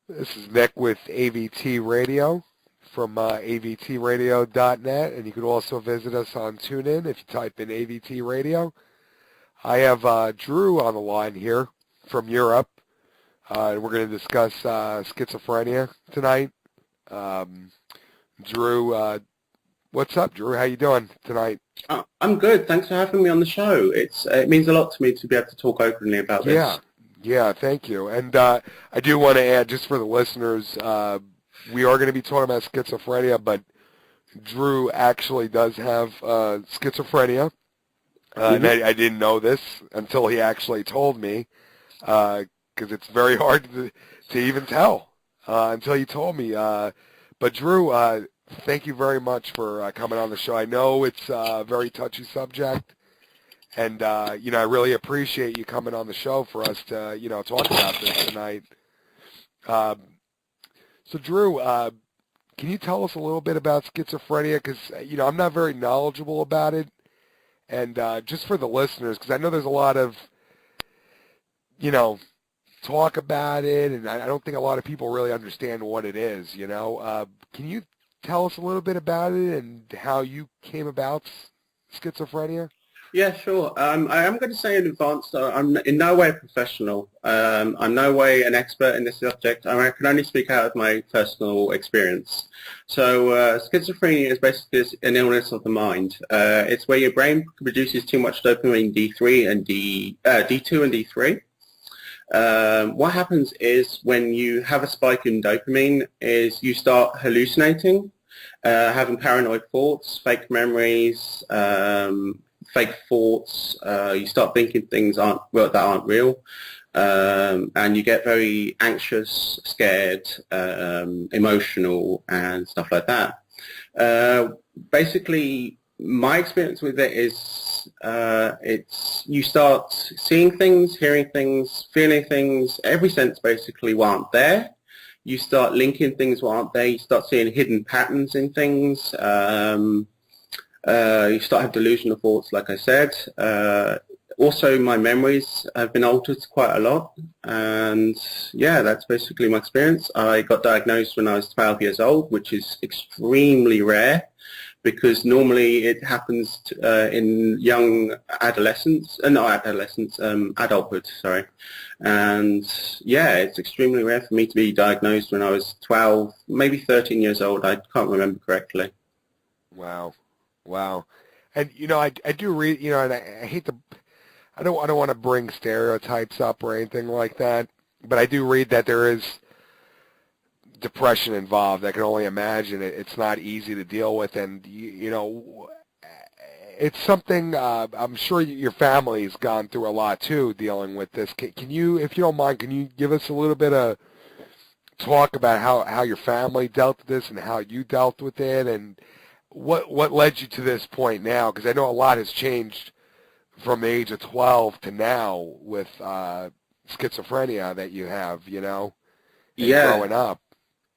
This is Nick with AVT Radio from avtradio.net, and you can also visit us on TuneIn if you type in AVT Radio. I have Drew on the line here from Europe, and we're going to discuss schizophrenia tonight. Drew, what's up, Drew? How you doing tonight? I'm good. Thanks for having me on the show. It means a lot to me to be able to talk openly about this. Yeah, thank you. And I do want to add, just for the listeners, we are going to be talking about schizophrenia, but Drew actually does have schizophrenia. And I didn't know this until he actually told me, because it's very hard to even tell until he told me. But Drew, thank you very much for coming on the show. I know it's a very touchy subject, and I really appreciate you coming on the show for us to talk about this tonight. So Drew, can you tell us a little bit about schizophrenia? Because I'm not very knowledgeable about it, and just for the listeners, because I know there's a lot of talk about it, and I don't think a lot of people really understand what it is. Can you tell us a little bit about it and how you came about schizophrenia? Yeah, sure. I am going to say in advance that I'm in no way a professional. I'm no way an expert in this subject. I can only speak out of my personal experience. So schizophrenia is basically an illness of the mind. It's where your brain produces too much dopamine D3 and D2 and D3. What happens is when you have a spike in dopamine is you start hallucinating, having paranoid thoughts, fake memories, fake thoughts. You start thinking things that aren't real, and you get very anxious, scared, emotional, and stuff like that. Basically, my experience with it is you start seeing things, hearing things, feeling things. Every sense basically aren't there. You start linking things that aren't there. You start seeing hidden patterns in things. You start having delusional thoughts, like I said. Also, my memories have been altered quite a lot. And yeah, that's basically my experience. I got diagnosed when I was 12 years old, which is extremely rare because normally it happens in young adolescents, adulthood, sorry. And yeah, it's extremely rare for me to be diagnosed when I was 12, maybe 13 years old. I can't remember correctly. Wow. And, I do read, and I hate to, I don't want to bring stereotypes up or anything like that, but I do read that there is depression involved. I can only imagine it's not easy to deal with, and, it's something I'm sure your family's gone through a lot, too, dealing with this. Can you, if you don't mind, can you give us a little bit of talk about how your family dealt with this and how you dealt with it, and what led you to this point now? Because I know a lot has changed from the age of 12 to now with schizophrenia that you have, growing up.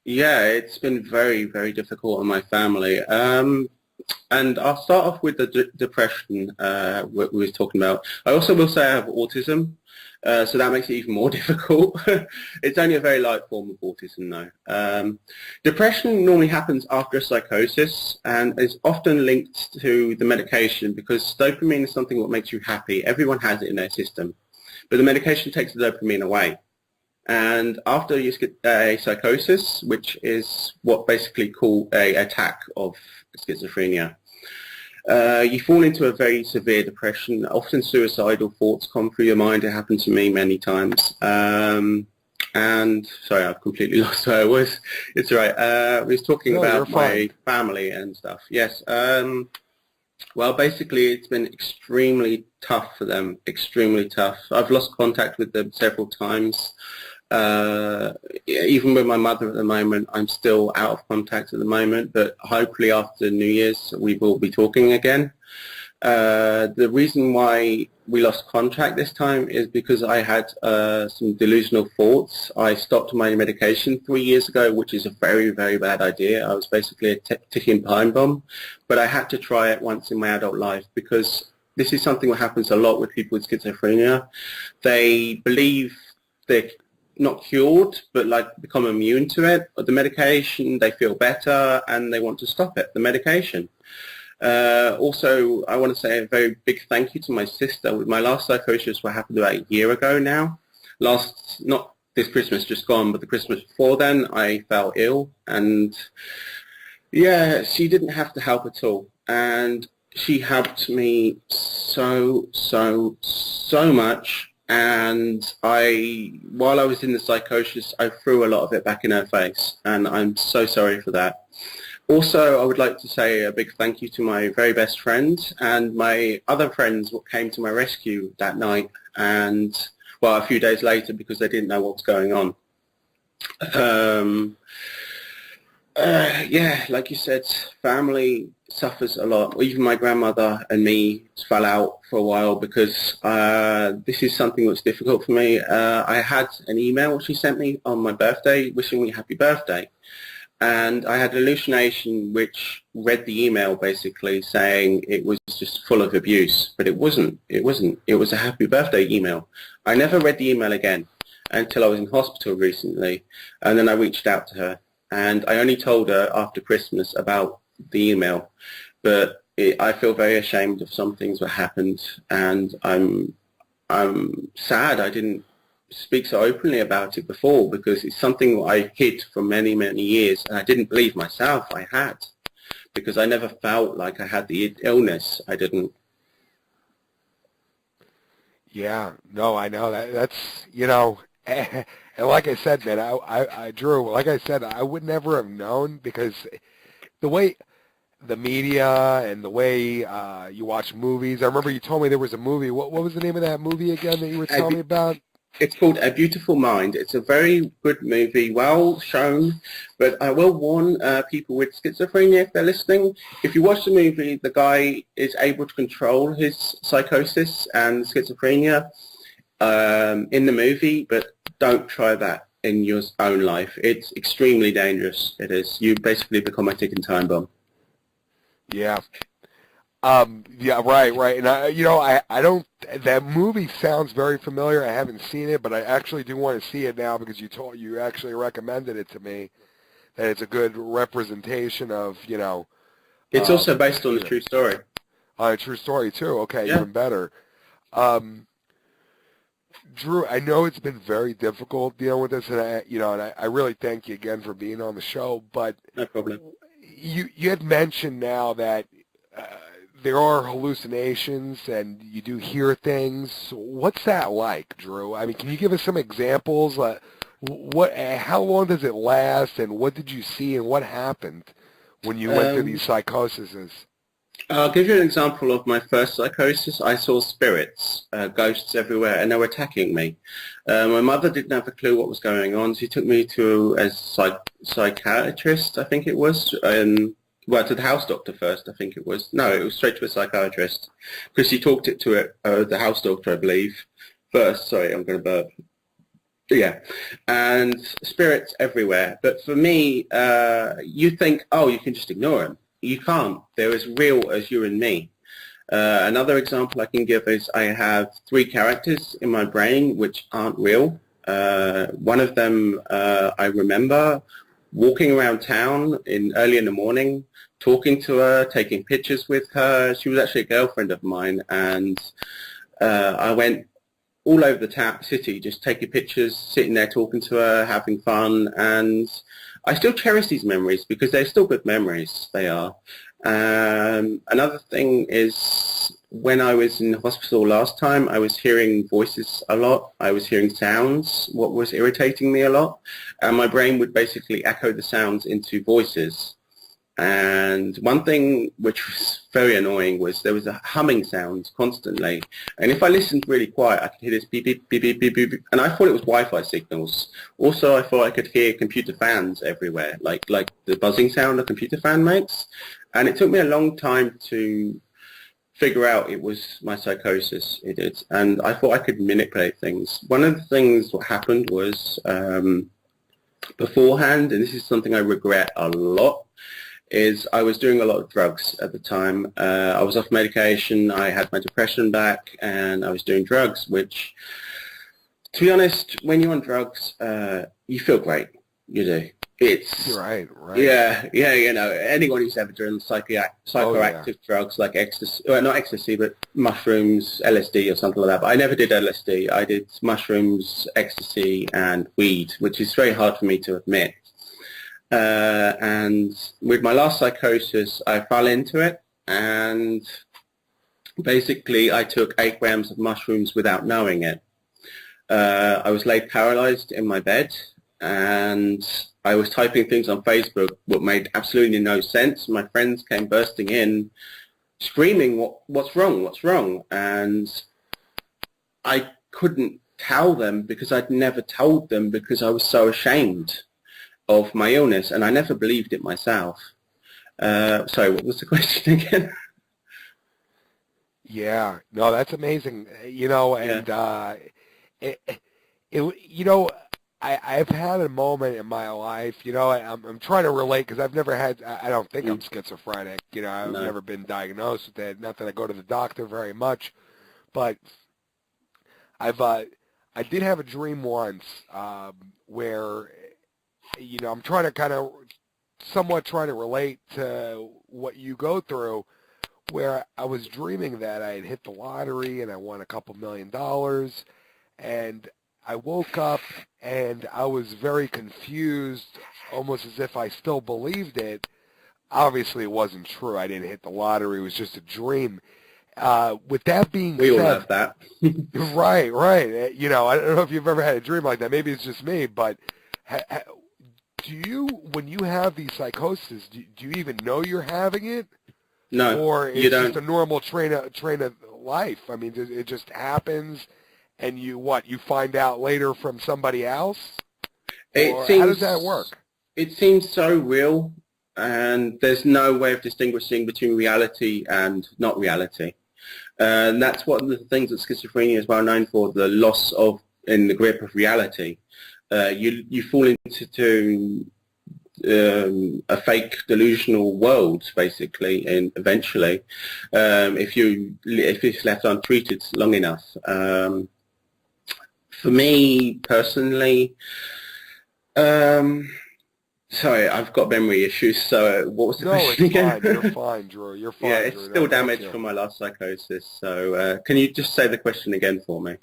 Yeah, it's been very, very difficult on my family. And I'll start off with the depression we were talking about. I also will say I have autism, so that makes it even more difficult. It's only a very light form of autism, though. Depression normally happens after a psychosis and is often linked to the medication because dopamine is something that makes you happy. Everyone has it in their system, but the medication takes the dopamine away. And after you get a psychosis, which is what basically called a attack of schizophrenia, you fall into a very severe depression. Often suicidal thoughts come through your mind. It happened to me many times. And sorry, I've completely lost where I was. It's all right. I was talking about my family and stuff. Yes. Well, basically, it's been extremely tough for them, extremely tough. I've lost contact with them several times. Even with my mother at the moment, I'm still out of contact at the moment, but hopefully after New Year's we will be talking again. The reason why we lost contact this time is because I had some delusional thoughts. I stopped my medication 3 years ago, which is a very, very bad idea. I was basically a ticking time bomb, but I had to try it once in my adult life because this is something that happens a lot with people with schizophrenia. They believe not cured, but like become immune to it. Or the medication, they feel better and they want to stop it, the medication. Also, I want to say a very big thank you to my sister. My last psychosis happened about a year ago now. Not this Christmas just gone, but the Christmas before then, I fell ill. And yeah, she didn't have to help at all. And she helped me so much. And while I was in the psychosis, I threw a lot of it back in her face. And I'm so sorry for that. Also, I would like to say a big thank you to my very best friend and my other friends who came to my rescue that night and, well, a few days later because they didn't know what was going on. Yeah, like you said, family suffers a lot. Even my grandmother and me fell out for a while because this is something that's difficult for me. I had an email she sent me on my birthday wishing me happy birthday. And I had an hallucination which read the email basically saying it was just full of abuse, but it wasn't. It wasn't. It was a happy birthday email. I never read the email again until I was in hospital recently, and then I reached out to her, and I only told her after Christmas about the email, but I feel very ashamed of some things that happened, and I'm sad I didn't speak so openly about it before because it's something I hid for many years and I didn't believe myself I had because I never felt like I had the illness. I didn't. Yeah, no, I know that's, and like I said, man, I Drew, like I said, I would never have known because the way the media and the way you watch movies, I remember you told me there was a movie, what was the name of that movie again that you were telling me about? It's called A Beautiful Mind. It's a very good movie, well shown, but I will warn people with schizophrenia if they're listening. If you watch the movie, the guy is able to control his psychosis and schizophrenia in the movie, but don't try that in your own life. It's extremely dangerous. It is. You basically become a ticking time bomb. Yeah. Yeah, right. And I don't, that movie sounds very familiar. I haven't seen it, but I actually do want to see it now because you actually recommended it to me, that it's a good representation of, It's also based on a true story. On a true story too. Okay, yeah. Even better. Drew, I know it's been very difficult dealing with this, and I really thank you again for being on the show, but no problem. You had mentioned now that there are hallucinations and you do hear things. What's that like, Drew? I mean, can you give us some examples? How long does it last, and what did you see, and what happened when you went through these psychoses? I'll give you an example of my first psychosis. I saw spirits, ghosts everywhere, and they were attacking me. My mother didn't have a clue what was going on. She took me to a psychiatrist, I think it was, to the house doctor first, I think it was. No, it was straight to a psychiatrist because she talked it to the house doctor, I believe, first. Sorry, I'm going to burp. Yeah, and spirits everywhere. But for me, you think, oh, you can just ignore them. You can't. They're as real as you and me. Another example I can give is I have 3 characters in my brain which aren't real. One of them I remember walking around town early in the morning, talking to her, taking pictures with her. She was actually a girlfriend of mine, and I went all over the city just taking pictures, sitting there talking to her, having fun, and I still cherish these memories because they're still good memories. They are. Another thing is when I was in the hospital last time, I was hearing voices a lot. I was hearing sounds, what was irritating me a lot. And my brain would basically echo the sounds into voices. And one thing which was very annoying was there was a humming sound constantly. And if I listened really quiet, I could hear this beep, beep, beep, beep, beep, beep. And I thought it was Wi-Fi signals. Also, I thought I could hear computer fans everywhere, like the buzzing sound a computer fan makes. And it took me a long time to figure out it was my psychosis. It did. And I thought I could manipulate things. One of the things what happened was beforehand, and this is something I regret a lot, is I was doing a lot of drugs at the time. I was off medication, I had my depression back, and I was doing drugs, which To be honest, when you're on drugs, you feel great. You do. It's Right. yeah. You know, anyone who's ever done psychoactive drugs like ecstasy, well, not ecstasy, but mushrooms, LSD or something like that. But I never did LSD. I did mushrooms, ecstasy, and weed, which is very hard for me to admit. And with my last psychosis, I fell into it, and basically I took 8 grams of mushrooms without knowing it. I was laid paralyzed in my bed, and I was typing things on Facebook that made absolutely no sense. My friends came bursting in, screaming, what's wrong? And I couldn't tell them because I'd never told them because I was so ashamed of my illness, and I never believed it myself. Sorry, what was the question again? Yeah. No, that's amazing. You know, and you know, I've had a moment in my life, you know, I'm trying to relate because I've never had, I don't think I'm schizophrenic, you know, I've never been diagnosed with it, not that I go to the doctor very much, but I did have a dream once where, you know, I'm trying to somewhat trying to relate to what you go through, where I was dreaming that I had hit the lottery and I won a couple $1 million, and I woke up and I was very confused, almost as if I still believed it. Obviously, it wasn't true. I didn't hit the lottery. It was just a dream. With that being said... We all have that. Right. You know, I don't know if you've ever had a dream like that. Maybe it's just me, but do you, when you have these psychoses, do you even know you're having it? No, or it's you don't. just a normal train of life? I mean, it just happens, and you find out later from somebody else? How does that work? It seems so real, and there's no way of distinguishing between reality and not reality. And that's one of the things that schizophrenia is well known for, the loss of in the grip of reality. You fall into a fake delusional world, basically, and eventually, if it's left untreated long enough. For me personally, sorry, I've got memory issues. So what was the question again? No, it's fine. You're fine, Drew. You're fine. Yeah, it's still damaged from my last psychosis. So can you just say the question again for me?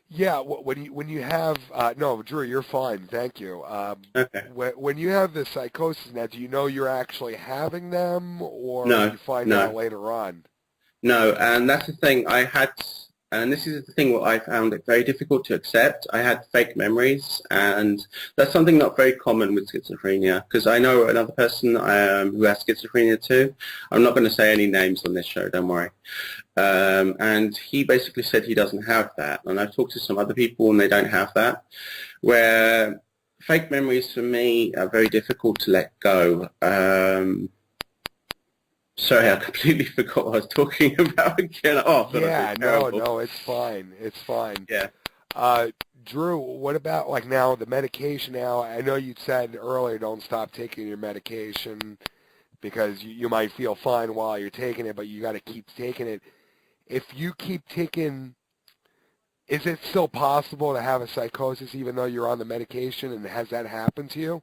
Yeah, when you have no, Drew, you're fine. Thank you. Okay. When you have the psychosis, now, do you know you're actually having them, or No, you find out later on? No, and that's the thing. I had, and this is the thing what I found it very difficult to accept. I had fake memories, and that's something not very common with schizophrenia, because I know another person who has schizophrenia too. I'm not going to say any names on this show, don't worry. And he basically said he doesn't have that. And I've talked to some other people and they don't have that, where fake memories for me are very difficult to let go. Sorry, I completely forgot what I was talking about again. No, it's fine. It's fine. Yeah. Drew, what about, like, now, the medication now? I know you said earlier don't stop taking your medication because you might feel fine while you're taking it, but you got to keep taking it. If you keep taking, is it still possible to have a psychosis even though you're on the medication, and has that happened to you?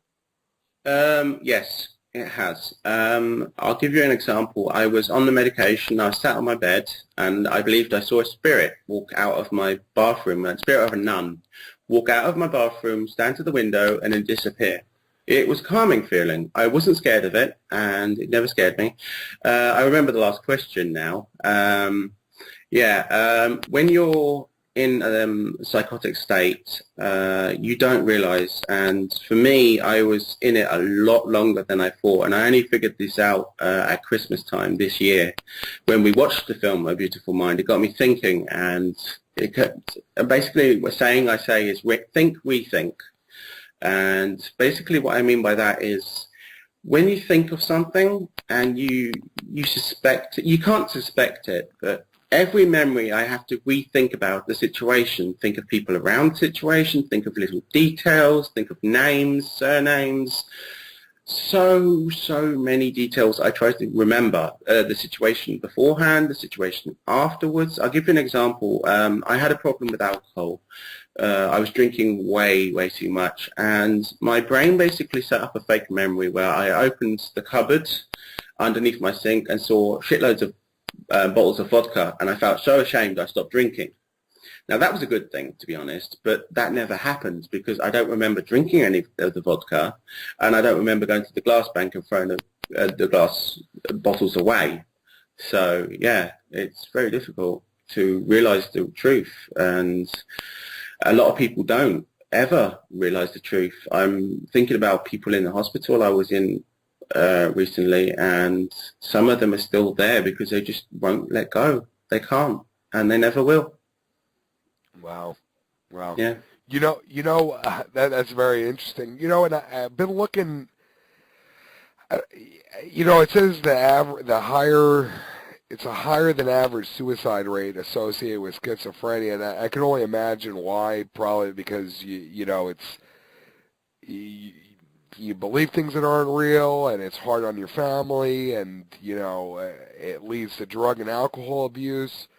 Yes, it has. I'll give you an example. I was on the medication, I sat on my bed, and I believed I saw a spirit walk out of my bathroom, a spirit of a nun, walk out of my bathroom, stand to the window, and then disappear. It was a calming feeling. I wasn't scared of it, and it never scared me. I remember the last question now. When you're in a psychotic state, you don't realize, and for me, I was in it a lot longer than I thought, and I only figured this out at Christmas time this year when we watched the film A Beautiful Mind. It got me thinking, and basically what I say is we think. And basically what I mean by that is when you think of something and you suspect, you can't suspect it, but every memory I have to rethink about the situation, think of people around the situation, think of little details, think of names, surnames, so many details I try to remember, the situation beforehand, the situation afterwards. I'll give you an example. I had a problem with alcohol I was drinking way too much, and my brain basically set up a fake memory where I opened the cupboard underneath my sink and saw shitloads of bottles of vodka, and I felt so ashamed I stopped drinking. Now, that was a good thing, to be honest, but that never happened because I don't remember drinking any of the vodka, and I don't remember going to the glass bank and throwing the glass bottles away. So, yeah, it's very difficult to realize the truth, and a lot of people don't ever realize the truth. I'm thinking about people in the hospital I was in recently, and some of them are still there because they just won't let go. They can't, and they never will. Wow. Yeah. That's very interesting. And I've been looking. It says it's a higher than average suicide rate associated with schizophrenia, and I can only imagine why. Probably because you believe things that aren't real, and it's hard on your family, and it leads to drug and alcohol abuse.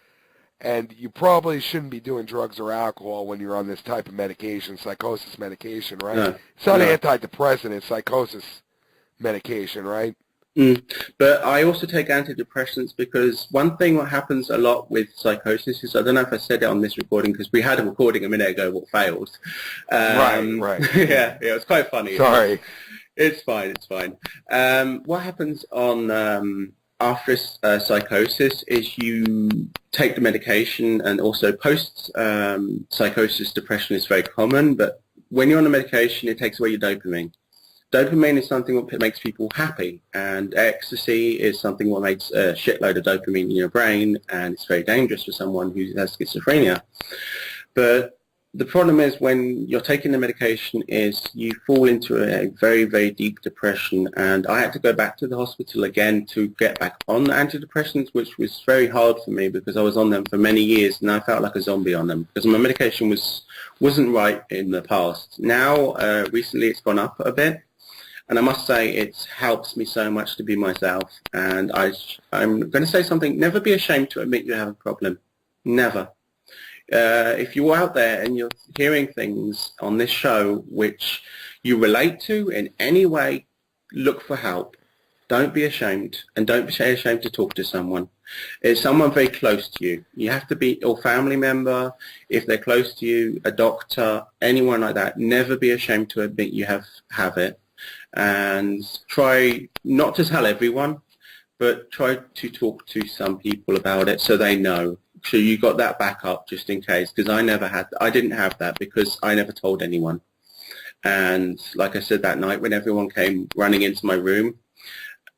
And you probably shouldn't be doing drugs or alcohol when you're on this type of medication, psychosis medication, right? No, It's not no. antidepressant, it's psychosis medication, right? But I also take antidepressants because one thing that happens a lot with psychosis is, I don't know if I said it on this recording because we had a recording a minute ago what failed. Right. Yeah, it's quite funny. Sorry. It's fine. What happens on after psychosis is you take the medication, and also post-psychosis depression is very common, but when you're on the medication, it takes away your dopamine. Dopamine is something that makes people happy, and ecstasy is something that makes a shitload of dopamine in your brain, and it's very dangerous for someone who has schizophrenia. But the problem is when you're taking the medication is you fall into a very, very deep depression, and I had to go back to the hospital again to get back on the antidepressants, which was very hard for me because I was on them for many years and I felt like a zombie on them because my medication wasn't right in the past. Now, recently it's gone up a bit, and I must say it helps me so much to be myself, and I'm going to say something: never be ashamed to admit you have a problem. Never. If you're out there and you're hearing things on this show which you relate to in any way, look for help. Don't be ashamed, and don't be ashamed to talk to someone. It's someone very close to you. You have to be your family member, if they're close to you, a doctor, anyone like that. Never be ashamed to admit you have it, and try not to tell everyone, but try to talk to some people about it so they know. So you got that backup just in case, because I didn't have that because I never told anyone. And like I said, that night when everyone came running into my room,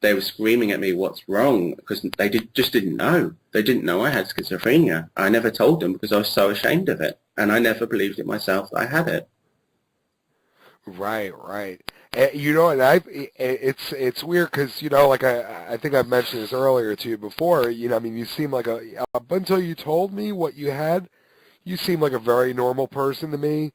they were screaming at me, "What's wrong?" Because they just didn't know. They didn't know I had schizophrenia. I never told them because I was so ashamed of it, and I never believed it myself that I had it. Right. And it's weird because like I think I've mentioned this earlier to you before. You seem like up until you told me what you had, you seem like a very normal person to me.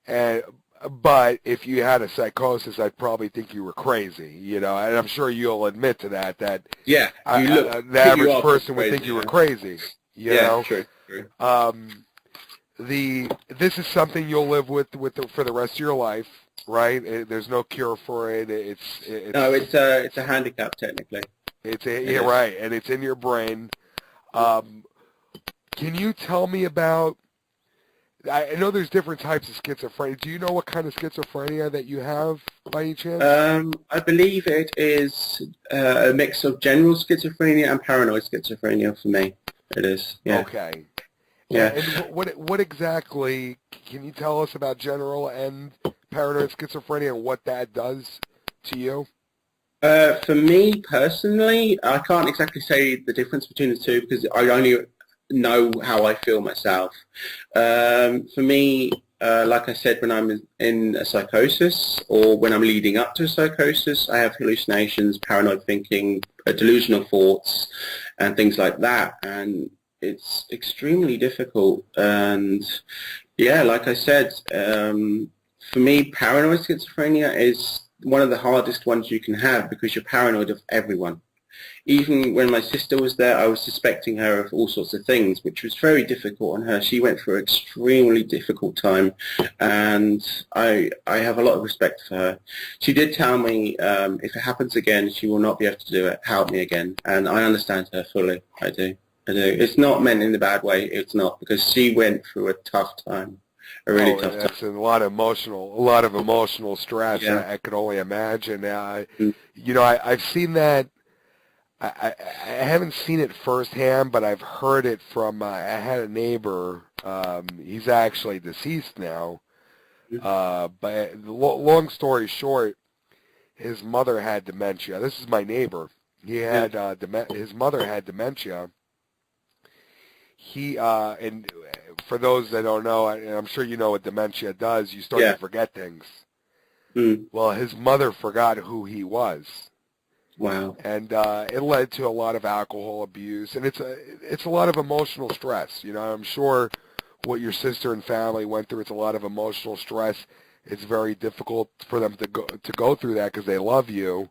But if you had a psychosis, I'd probably think you were crazy. And I'm sure you'll admit to that. Yeah, the average person would think you were crazy. Yeah, true. This is something you'll live with for the rest of your life. Right? There's no cure for it. It's a handicap technically. Right, and it's in your brain. Can you tell me about? I know there's different types of schizophrenia. Do you know what kind of schizophrenia that you have by any chance? I believe it is a mix of general schizophrenia and paranoid schizophrenia for me. It is. Yeah. Okay. Yeah. And what exactly can you tell us about general and paranoid schizophrenia and what that does to you? For me personally, I can't exactly say the difference between the two because I only know how I feel myself. For me, like I said, when I'm in a psychosis or when I'm leading up to a psychosis, I have hallucinations, paranoid thinking, delusional thoughts, and things like that. And it's extremely difficult. And yeah, like I said, for me, paranoid schizophrenia is one of the hardest ones you can have because you're paranoid of everyone. Even when my sister was there, I was suspecting her of all sorts of things, which was very difficult on her. She went through an extremely difficult time, and I have a lot of respect for her. She did tell me if it happens again, she will not be able to do it. Help me again, and I understand her fully. I do. I do. It's not meant in a bad way. It's not, because she went through a tough time, a really tough time. That's a lot of emotional stress. Yeah. I could only imagine. Mm. You know, I've seen that. I haven't seen it firsthand, but I've heard it from. I had a neighbor. He's actually deceased now. But long story short, his mother had dementia. This is my neighbor. He had his mother had dementia. He and for those that don't know, and I'm sure you know what dementia does, you start to forget things. Mm. Well, his mother forgot who he was. Wow. And it led to a lot of alcohol abuse, and it's a lot of emotional stress. You know, I'm sure what your sister and family went through. It's a lot of emotional stress. It's very difficult for them to go through that because they love you,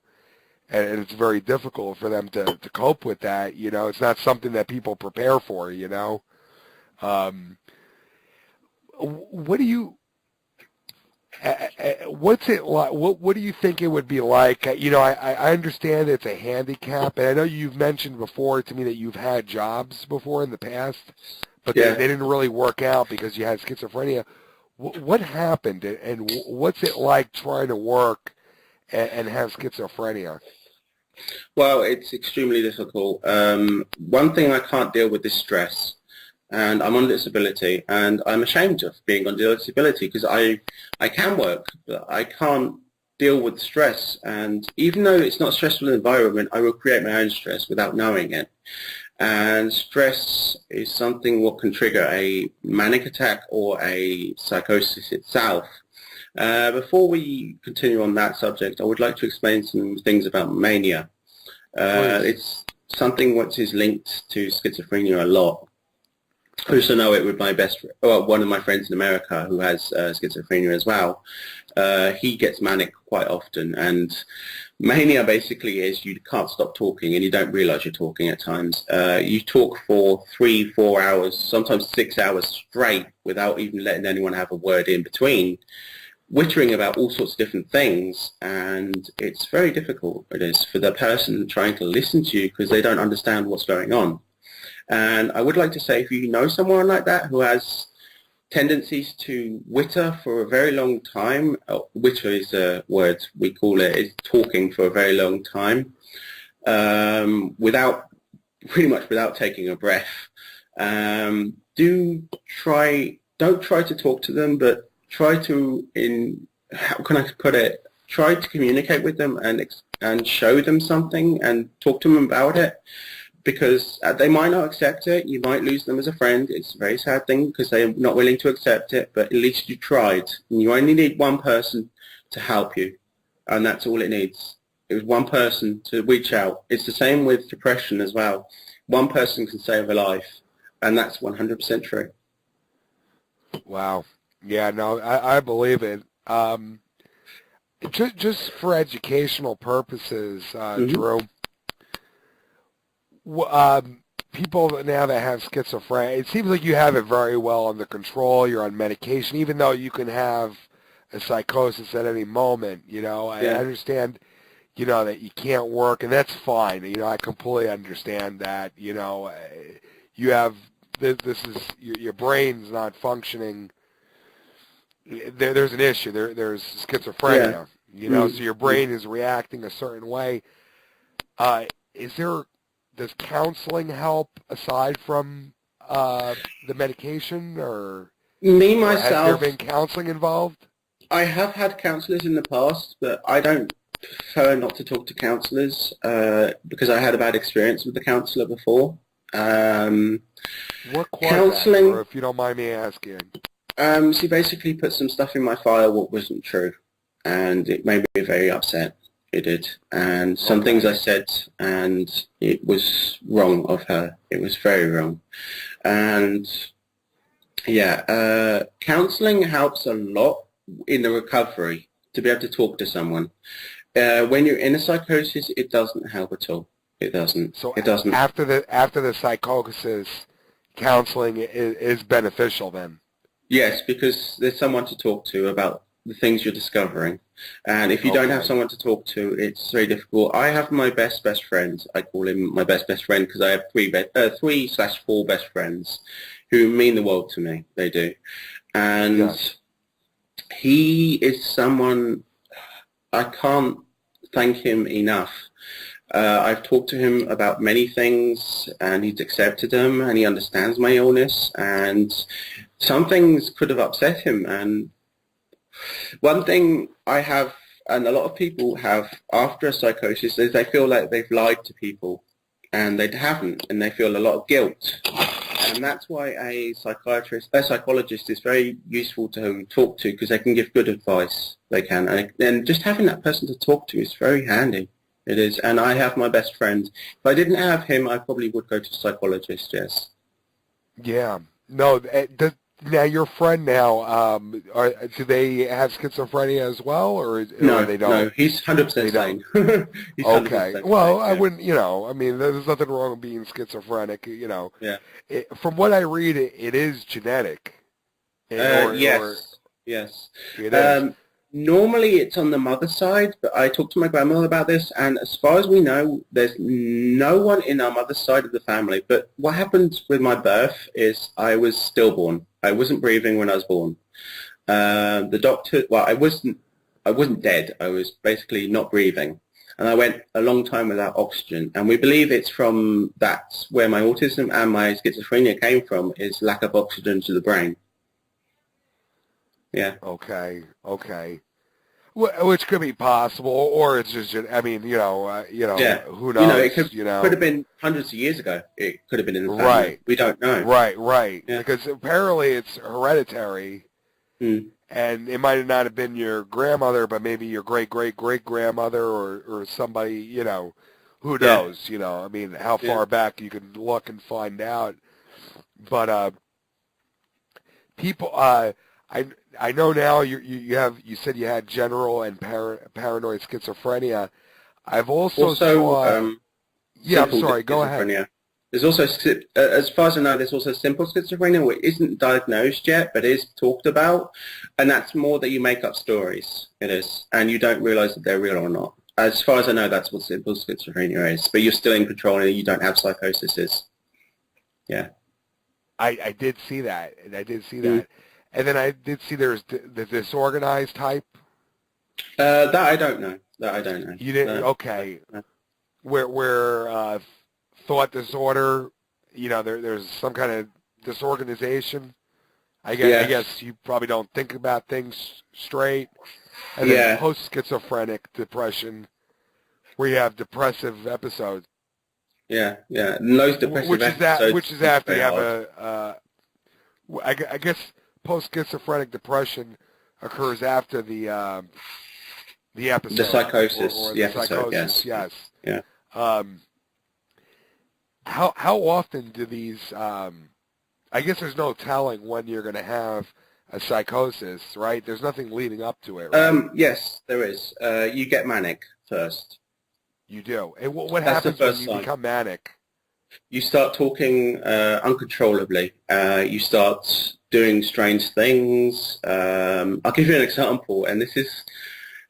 and it's very difficult for them to cope with that. You know, it's not something that people prepare for. You know, what do you? What's it like? What do you think it would be like? You know, I understand it's a handicap, and I know you've mentioned before to me that you've had jobs before in the past, but they didn't really work out because you had schizophrenia. What happened, and what's it like trying to work and have schizophrenia? Well, it's extremely difficult. One thing I can't deal with is stress. And I'm on disability, and I'm ashamed of being on disability because I can work, but I can't deal with stress. And even though it's not a stressful environment, I will create my own stress without knowing it. And stress is something what can trigger a manic attack or a psychosis itself. Before we continue on that subject, I would like to explain some things about mania. It's something which is linked to schizophrenia a lot. I also know it with my one of my friends in America who has schizophrenia as well. He gets manic quite often, and mania basically is you can't stop talking and you don't realize you're talking at times. You talk for 3-4 hours, sometimes 6 hours straight without even letting anyone have a word in between, wittering about all sorts of different things, and it's very difficult, it is, for the person trying to listen to you because they don't understand what's going on. And I would like to say, if you know someone like that who has tendencies to witter for a very long time, witter is a word we call it, is talking for a very long time, without taking a breath. Don't try to talk to them, but try to, how can I put it, try to communicate with them and show them something and talk to them about it. Because they might not accept it, you might lose them as a friend. It's a very sad thing because they're not willing to accept it, but at least you tried. And you only need one person to help you, and that's all it needs. It was one person to reach out. It's the same with depression as well. One person can save a life, and that's 100% true. Wow. Yeah, no, I believe it. Just for educational purposes, Drew, people now that have schizophrenia, it seems like you have it very well under control. You're on medication, even though you can have a psychosis at any moment. You know, I understand, you know, that you can't work, and that's fine. You know, I completely understand that. You know, you have this is your brain's not functioning. There's an issue. There's schizophrenia. Yeah. You know, so your brain is reacting a certain way. Does counseling help aside from the medication, or has there been counseling involved? I have had counselors in the past, but I don't prefer not to talk to counsellors because I had a bad experience with the counsellor before. What counselling? Or if you don't mind me asking. She basically put some stuff in my file what wasn't true, and it made me very upset. It did, and some things I said, and it was wrong of her. It was very wrong, and counselling helps a lot in the recovery to be able to talk to someone. When you're in a psychosis, it doesn't help at all. It doesn't. So It doesn't. after the psychosis, counseling is beneficial then. Yes, because there's someone to talk to about the things you're discovering. And if you don't have Okay. someone to talk to, it's very difficult. I have my best friend. I call him my best friend because I have 3/4 best friends who mean the world to me. They do. And Yes. he is someone, I can't thank him enough. I've talked to him about many things, and he's accepted them, and he understands my illness, and some things could have upset him. And one thing I have, and a lot of people have after a psychosis, is they feel like they've lied to people, and they haven't, and they feel a lot of guilt. And that's why a psychologist is very useful to talk to, because they can give good advice. They can, and just having that person to talk to is very handy. It is, and I have my best friend. If I didn't have him, I probably would go to a psychologist, yes. Yeah. No. Now your friend now, do they have schizophrenia as well, or No, they don't? no, he's 100% They don't. sane. He's Okay. 100% Well, sane, I yeah. wouldn't. I mean, there's nothing wrong with being schizophrenic. Yeah. From what I read, it is genetic. Yes, yes. It is. Normally it's on the mother's side, but I talked to my grandmother about this, and as far as we know, there's no one in our mother's side of the family. But what happened with my birth is I was stillborn. I wasn't breathing when I was born. The doctor, well, I wasn't dead. I was basically not breathing. And I went a long time without oxygen. And we believe it's from that's where my autism and my schizophrenia came from, is lack of oxygen to the brain. Yeah. Okay. Which could be possible, or it's just. I mean, Yeah. who knows? It could have been hundreds of years ago. It could have been in the family. Right. We don't know. Right. Yeah. Because apparently it's hereditary, and it might not have been your grandmother, but maybe your great-great-great-grandmother or somebody, who knows, I mean, how far back you can look and find out. But people, I know now you said you had general and paranoid schizophrenia. I've also saw. Yeah, I'm sorry. Go ahead. There's also, as far as I know, there's also simple schizophrenia, which isn't diagnosed yet, but is talked about, and that's more that you make up stories. It is, and you don't realize that they're real or not. As far as I know, that's what simple schizophrenia is, but you're still in control and you don't have psychosis. Yeah. I did see that, and and then I did see there's the disorganized type. That I don't know. You didn't? Okay. No. Where thought disorder, there's some kind of disorganization. I guess you probably don't think about things straight. And then post-schizophrenic depression, where you have depressive episodes. Yeah. And those depressive episodes. Which is after you have I guess post-schizophrenic depression occurs after the episode. The psychosis. Or the episode, psychosis, yes. Yeah. How often do these? I guess there's no telling when you're going to have a psychosis, right? There's nothing leading up to it, right? Yes, there is. You get manic first. You do. And what happens when you become manic? You start talking uncontrollably. You start doing strange things. I'll give you an example, and this is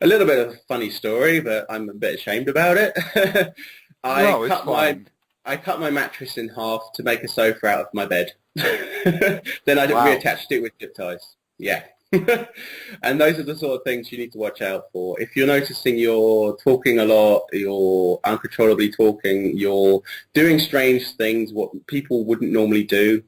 a little bit of a funny story, but I'm a bit ashamed about it. I cut my mattress in half to make a sofa out of my bed. Then I reattached it with zip ties. Yeah. And those are the sort of things you need to watch out for. If you're noticing you're talking a lot, you're uncontrollably talking, you're doing strange things, what people wouldn't normally do,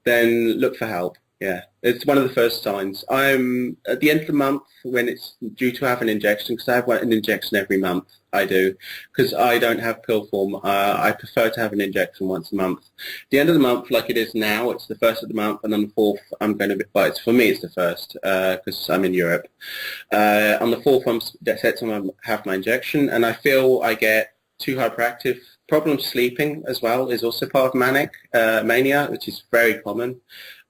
then look for help. Yeah, it's one of the first signs. I'm at the end of the month when it's due to have an injection, because I have an injection every month. I do, because I don't have pill form. I prefer to have an injection once a month. At the end of the month, like it is now, it's the first of the month, and on the 4th, I'm going to be, well, for me, it's the first, because I'm in Europe. On the 4th, I'm set to have my injection, and I feel I get too hyperactive. Problem sleeping as well is also part of mania, which is very common.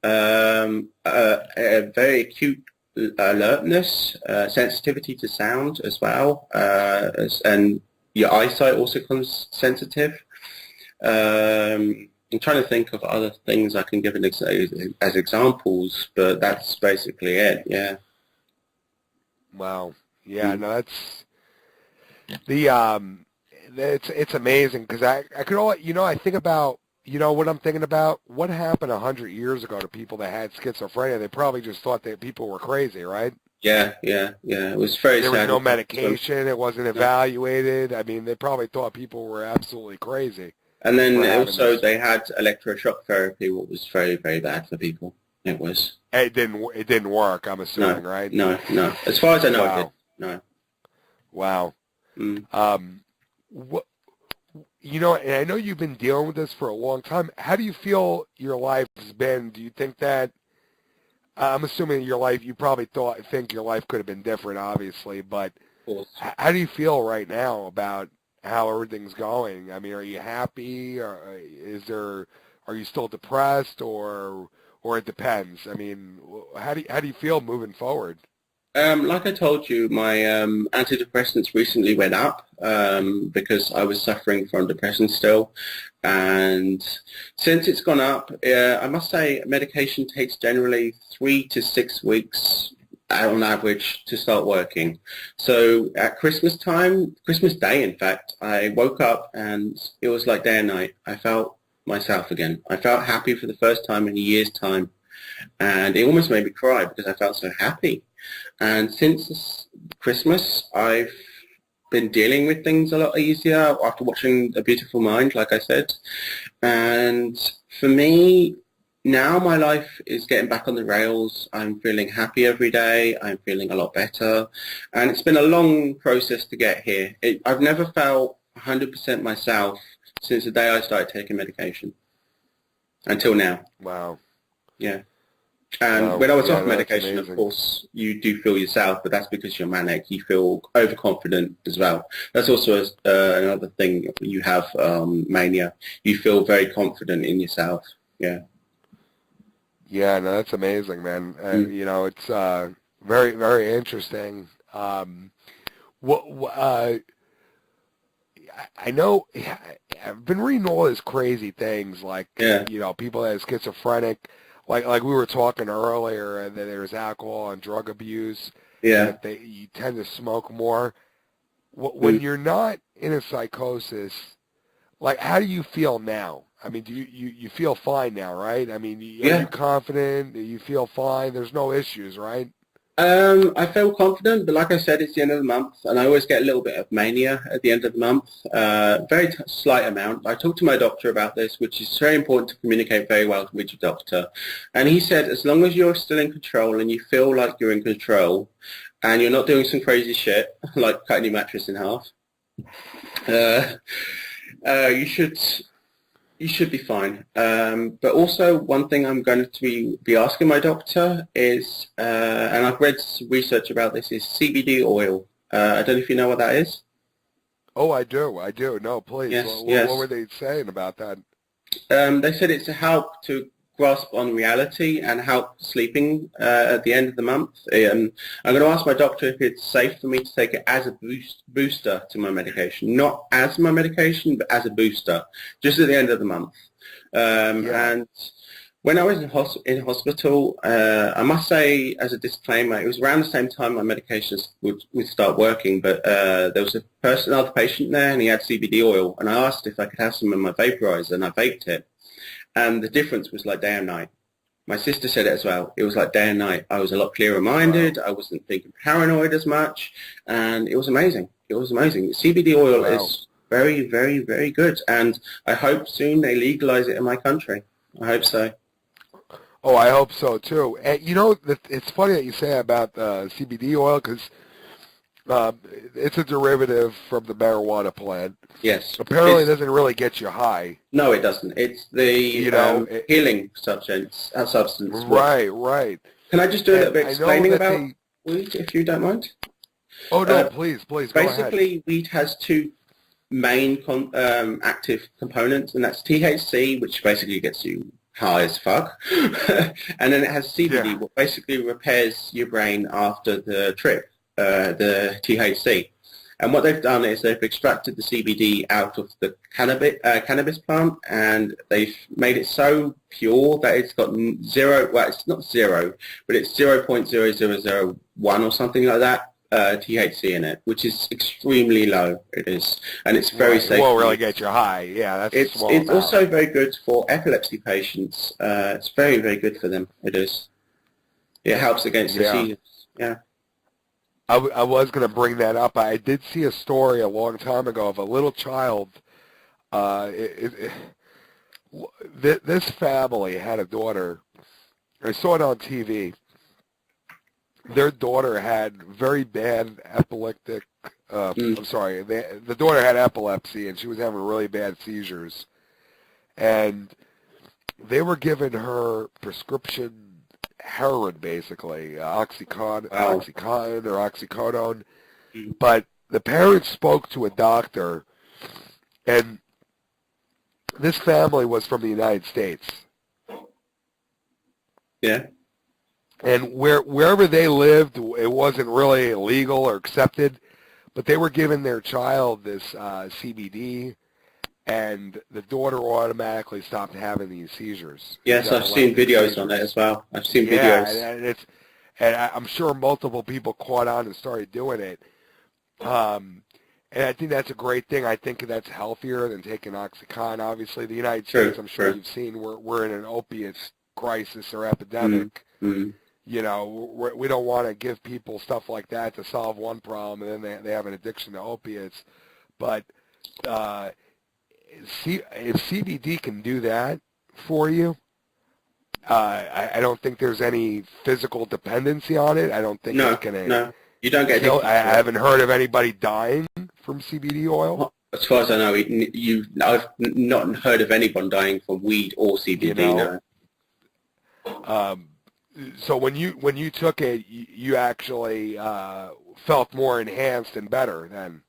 A very acute alertness, sensitivity to sound as well, and your eyesight also becomes sensitive. I'm trying to think of other things I can give as examples, but that's basically it. Yeah. Wow. Yeah. Mm. No, that's the it's amazing because I could all I think about what I'm thinking about. What happened 100 years ago to people that had schizophrenia? They probably just thought that people were crazy, right? Yeah, yeah, yeah. It was very There was sad. no medication. It wasn't No. evaluated. I mean, they probably thought people were absolutely crazy And then for having also this. they had electroshock therapy, what was very, very bad for people. It was. It didn't work. I'm No, assuming, right? no, no. As far as I know, it did. Wow, No. wow. Mm. What and I know you've been dealing with this for a long time. How do you feel your life has been? Do you think that I'm assuming your life? You probably think your life could have been different, obviously, but Of course. how do you feel right now about how everything's going? I mean, are you happy, or are you still depressed, or it depends? I mean, how do you feel moving forward? Like I told you, my antidepressants recently went up because I was suffering from depression still. And since it's gone up, I must say medication takes generally 3 to 6 weeks on average to start working. So at Christmas time, Christmas Day, in fact, I woke up and it was like day and night. I felt myself again. I felt happy for the first time in a year's time. And it almost made me cry because I felt so happy. And since Christmas, I've been dealing with things a lot easier after watching A Beautiful Mind, like I said. And for me, now my life is getting back on the rails. I'm feeling happy every day. I'm feeling a lot better. And it's been a long process to get here. I've never felt 100% myself since the day I started taking medication until now. Wow, Yeah. And wow, when I was yeah, off that's medication, of amazing. course, you do feel yourself, but that's because you're manic. You feel overconfident as well. That's also another thing. You have mania. You feel very confident in yourself. Yeah. Yeah, no, that's amazing, man. Mm. It's very, very interesting. What I know I've been reading all these crazy things like Yeah. people that are schizophrenic, like we were talking earlier, and that there's alcohol and drug abuse, and Yeah. that you tend to smoke more. When Mm. you're not in a psychosis, like how do you feel now? I mean, do you feel fine now, right? I mean, are you Yeah. confident? Do you feel fine? There's no issues, right? I feel confident, but like I said, it's the end of the month, and I always get a little bit of mania at the end of the month. Very slight amount. I talked to my doctor about this, which is very important to communicate very well with your doctor. And he said, as long as you're still in control and you feel like you're in control, and you're not doing some crazy shit like cutting your mattress in half, uh, you should be fine. But also one thing I'm going to be asking my doctor is, and I've read some research about this, is CBD oil. I don't know if you know what that is. Oh, I do. No, please. Yes, What were yes. they saying about that? They said it's to help to grasp on reality and help sleeping at the end of the month. I'm going to ask my doctor if it's safe for me to take it as a booster to my medication, not as my medication, but as a booster, just at the end of the month. Yeah. And when I was in hospital, I must say, as a disclaimer, it was around the same time my medications would start working, but there was another patient there, and he had CBD oil, and I asked if I could have some in my vaporizer, and I vaped it, and the difference was like day and night. My sister said it as well. It was like day and night. I was a lot clearer Wow. minded. I wasn't thinking paranoid as much, and it was amazing. It was amazing. CBD oil Wow. is very, very, very good, and I hope soon they legalize it in my country. I hope so. Oh, I hope so too. And it's funny that you say about CBD oil because uh, it's a derivative from the marijuana plant. Yes, Apparently, it it's doesn't really get you high. no, it doesn't. It's the You know, it, healing substance. Which right, right. can I just do a little And bit I know explaining that about they. weed, if you don't mind? Oh no, Uh, please, please go ahead. Basically, weed has two main active components, and that's THC, which basically gets you high as fuck, and then it has CBD, Yeah, what basically repairs your brain after the trip, the THC. And what they've done is they've extracted the CBD out of the cannabis plant, and they've made it so pure that it's got zero, well, it's not zero, but it's 0.0001 or something like that, THC in it, which is extremely low. It is, and it's very safe. It won't really get you high. Yeah, that's it's also very good for epilepsy patients. It's very, very good for them. It is. It helps against the seizures. Yeah. I was going to bring that up. I did see a story a long time ago of a little child. This family had a daughter. I saw it on TV. Their daughter had very bad epileptic. I'm sorry. The daughter had epilepsy, and she was having really bad seizures. And they were giving her prescription heroin, basically, Oxycontin or oxycodone. But the parents spoke to a doctor, and this family was from the United States. Yeah. And wherever they lived, it wasn't really illegal or accepted, but they were giving their child this CBD, and the daughter automatically stopped having these seizures. Yes, I've seen videos on it as well. I've seen videos. And I'm sure multiple people caught on and started doing it. And I think that's a great thing. I think that's healthier than taking OxyContin. Obviously, the United States, I'm sure you've seen, we're in an opiate crisis or epidemic. Mm-hmm. You know, we don't want to give people stuff like that to solve one problem, and then they have an addiction to opiates. But if CBD can do that for you, I don't think there's any physical dependency on it. I don't think it's going to. No, you don't get. I haven't heard of anybody dying from CBD oil. As far as I know, I've not heard of anyone dying from weed or CBD. You know? So when you took it, you actually felt more enhanced and better then.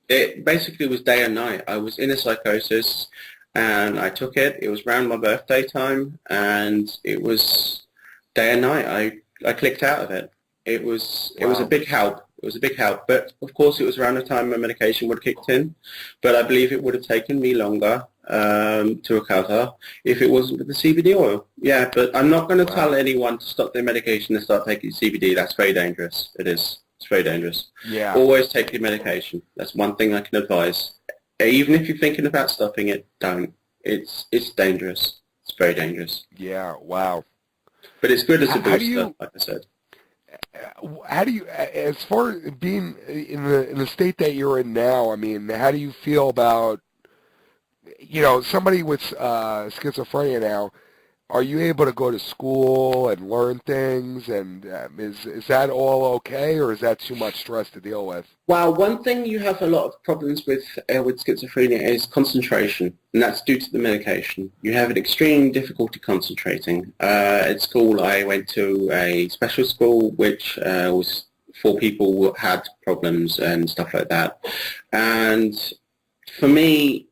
It basically was day and night. I was in a psychosis, and I took it. It was around my birthday time, and it was day and night. I clicked out of it. It was a big help. It was a big help. But of course, it was around the time my medication would have kicked in. But I believe it would have taken me longer to recover if it wasn't for the CBD oil. Yeah, but I'm not going to tell anyone to stop their medication and start taking CBD. That's very dangerous. It is. It's very dangerous. Yeah. Always take your medication. That's one thing I can advise. Even if you're thinking about stopping it, don't. It's dangerous. It's very dangerous. Yeah. Wow. But it's good as a booster, like I said. How do you, as far as being in the state that you're in now, I mean, how do you feel about, somebody with schizophrenia now? Are you able to go to school and learn things, and is that all okay, or is that too much stress to deal with? Well, one thing you have a lot of problems with schizophrenia is concentration, and that's due to the medication. You have an extreme difficulty concentrating. At school, I went to a special school, which was for people who had problems and stuff like that. And for me,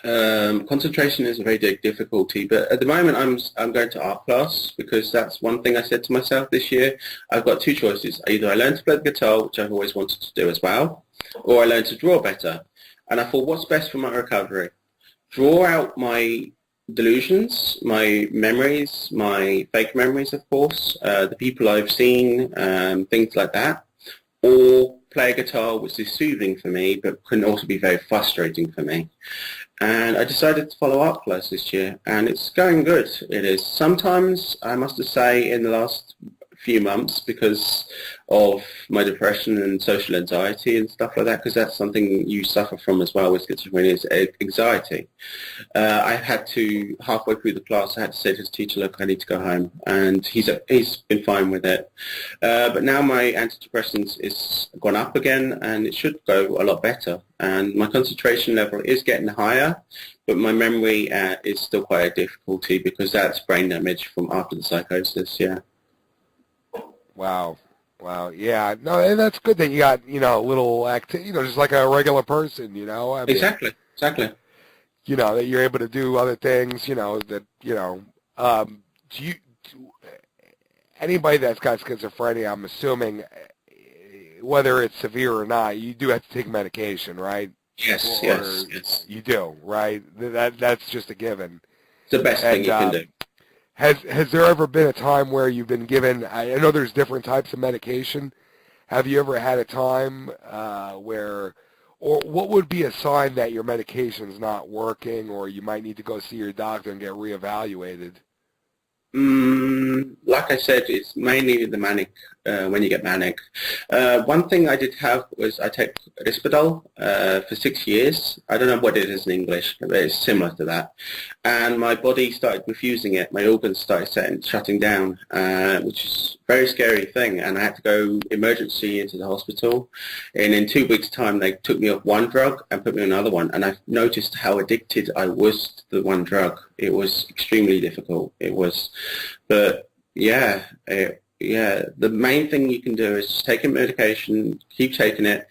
concentration is a very big difficulty, but at the moment I'm going to art class because that's one thing I said to myself this year. I've got two choices. Either I learn to play the guitar, which I've always wanted to do as well, or I learn to draw better. And I thought, what's best for my recovery? Draw out my delusions, my memories, my fake memories, of course, the people I've seen, things like that, or play a guitar, which is soothing for me, but can also be very frustrating for me. And I decided to follow art class this year, and it's going good. It is. Sometimes, I must say, in the last few months, because of my depression and social anxiety and stuff like that, because that's something you suffer from as well with schizophrenia, is anxiety. I had to, halfway through the class, I had to say to his teacher, look, I need to go home, and he's been fine with it. But now my antidepressants is gone up again, and it should go a lot better. And my concentration level is getting higher, but my memory is still quite a difficulty because that's brain damage from after the psychosis, yeah. Wow. Yeah. No, and that's good that you got, a little just like a regular person, I mean, Exactly. That you're able to do other things, anybody that's got schizophrenia, I'm assuming whether it's severe or not, you do have to take medication, right? Yes, Or yes. you do, right? That's just a given. It's the best thing And you can do. has there ever been a time where you've been given? I know there's different types of medication. Have you ever had a time where, or what would be a sign that your medication's not working, or you might need to go see your doctor and get reevaluated? Like I said, it's mainly the manic, when you get manic. One thing I did have was I take Risperdal for 6 years. I don't know what it is in English, but it's similar to that. And my body started refusing it. My organs started shutting down, which is a very scary thing. And I had to go emergency into the hospital. And in 2 weeks' time, they took me off one drug and put me on another one. And I noticed how addicted I was to the one drug. It was extremely difficult. It was, but the main thing you can do is just take your medication, keep taking it.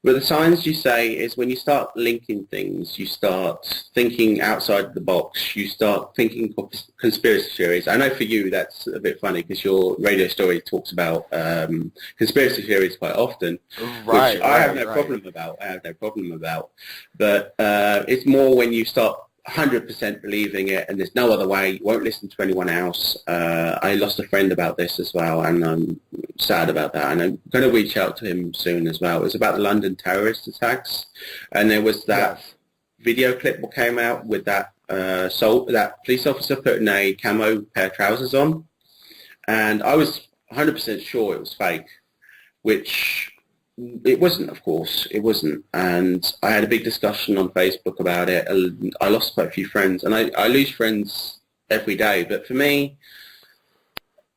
But the signs you say is when you start linking things, you start thinking outside the box, you start thinking of conspiracy theories. I know for you that's a bit funny because your radio story talks about conspiracy theories quite often, which I have no problem about. But it's more when you start 100% believing it and there's no other way, you won't listen to anyone else. I lost a friend about this as well, and I'm sad about that, and I'm going to reach out to him soon as well. It was about the London terrorist attacks, and there was that video clip that came out with that that police officer putting a camo pair of trousers on, and I was 100% sure it was fake, which it wasn't, of course. It wasn't. And I had a big discussion on Facebook about it. I lost quite a few friends. And I lose friends every day. But for me,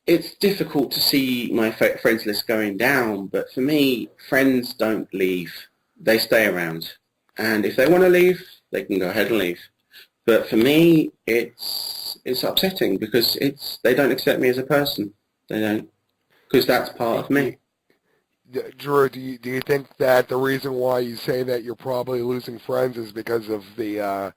it's difficult to see my friends list going down. But for me, friends don't leave. They stay around. And if they want to leave, they can go ahead and leave. But for me, it's upsetting because they don't accept me as a person. They don't. Because that's part of me. Drew, do you think that the reason why you say that you're probably losing friends is because of the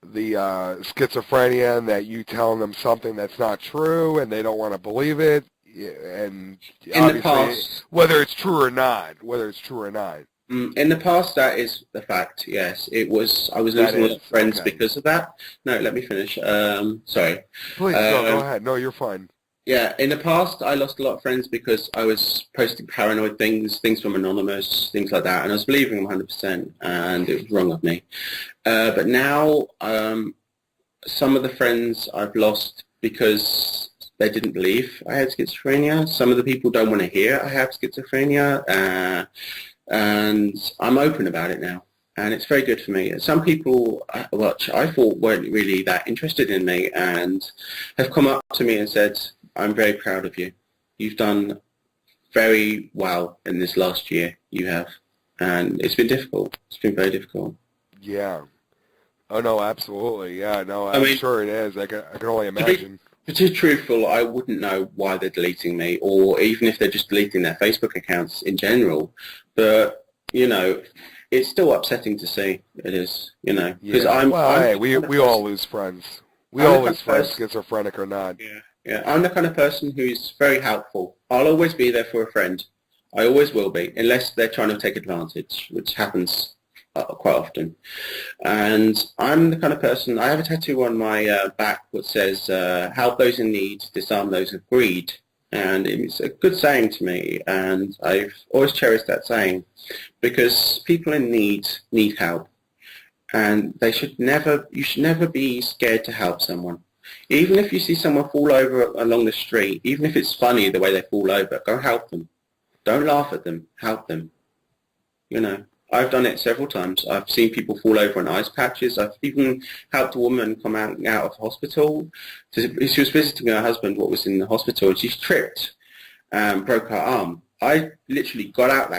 schizophrenia, and that you telling them something that's not true and they don't want to believe it, and in the past, whether it's true or not? In the past, that is the fact. Yes, it was. I was losing a lot of friends because of that. No, let me finish. Sorry. Please, go ahead. No, you're fine. Yeah, in the past, I lost a lot of friends because I was posting paranoid things from Anonymous, things like that, and I was believing them 100%, and it was wrong of me. But now, some of the friends I've lost because they didn't believe I had schizophrenia. Some of the people don't want to hear I have schizophrenia, and I'm open about it now. And it's very good for me. Some people, which I thought weren't really that interested in me, and have come up to me and said, I'm very proud of you. You've done very well in this last year. You have. And it's been difficult. It's been very difficult. Yeah. Oh, no, absolutely. Yeah, no, I'm sure it is. I can only imagine. To be truthful, I wouldn't know why they're deleting me, or even if they're just deleting their Facebook accounts in general. But, it's still upsetting to see. It is, Because we all lose friends. We all lose friends, schizophrenic or not. Yeah, I'm the kind of person who's very helpful. I'll always be there for a friend. I always will be, unless they're trying to take advantage, which happens quite often. And I'm the kind of person, I have a tattoo on my back which says, help those in need, disarm those of greed. And it's a good saying to me, and I've always cherished that saying, because people in need help. And you should never be scared to help someone. Even if you see someone fall over along the street, even if it's funny the way they fall over, go help them. Don't laugh at them. Help them. I've done it several times. I've seen people fall over on ice patches. I've even helped a woman come out of hospital. She was visiting her husband, what was in the hospital, and she tripped and broke her arm. I literally got out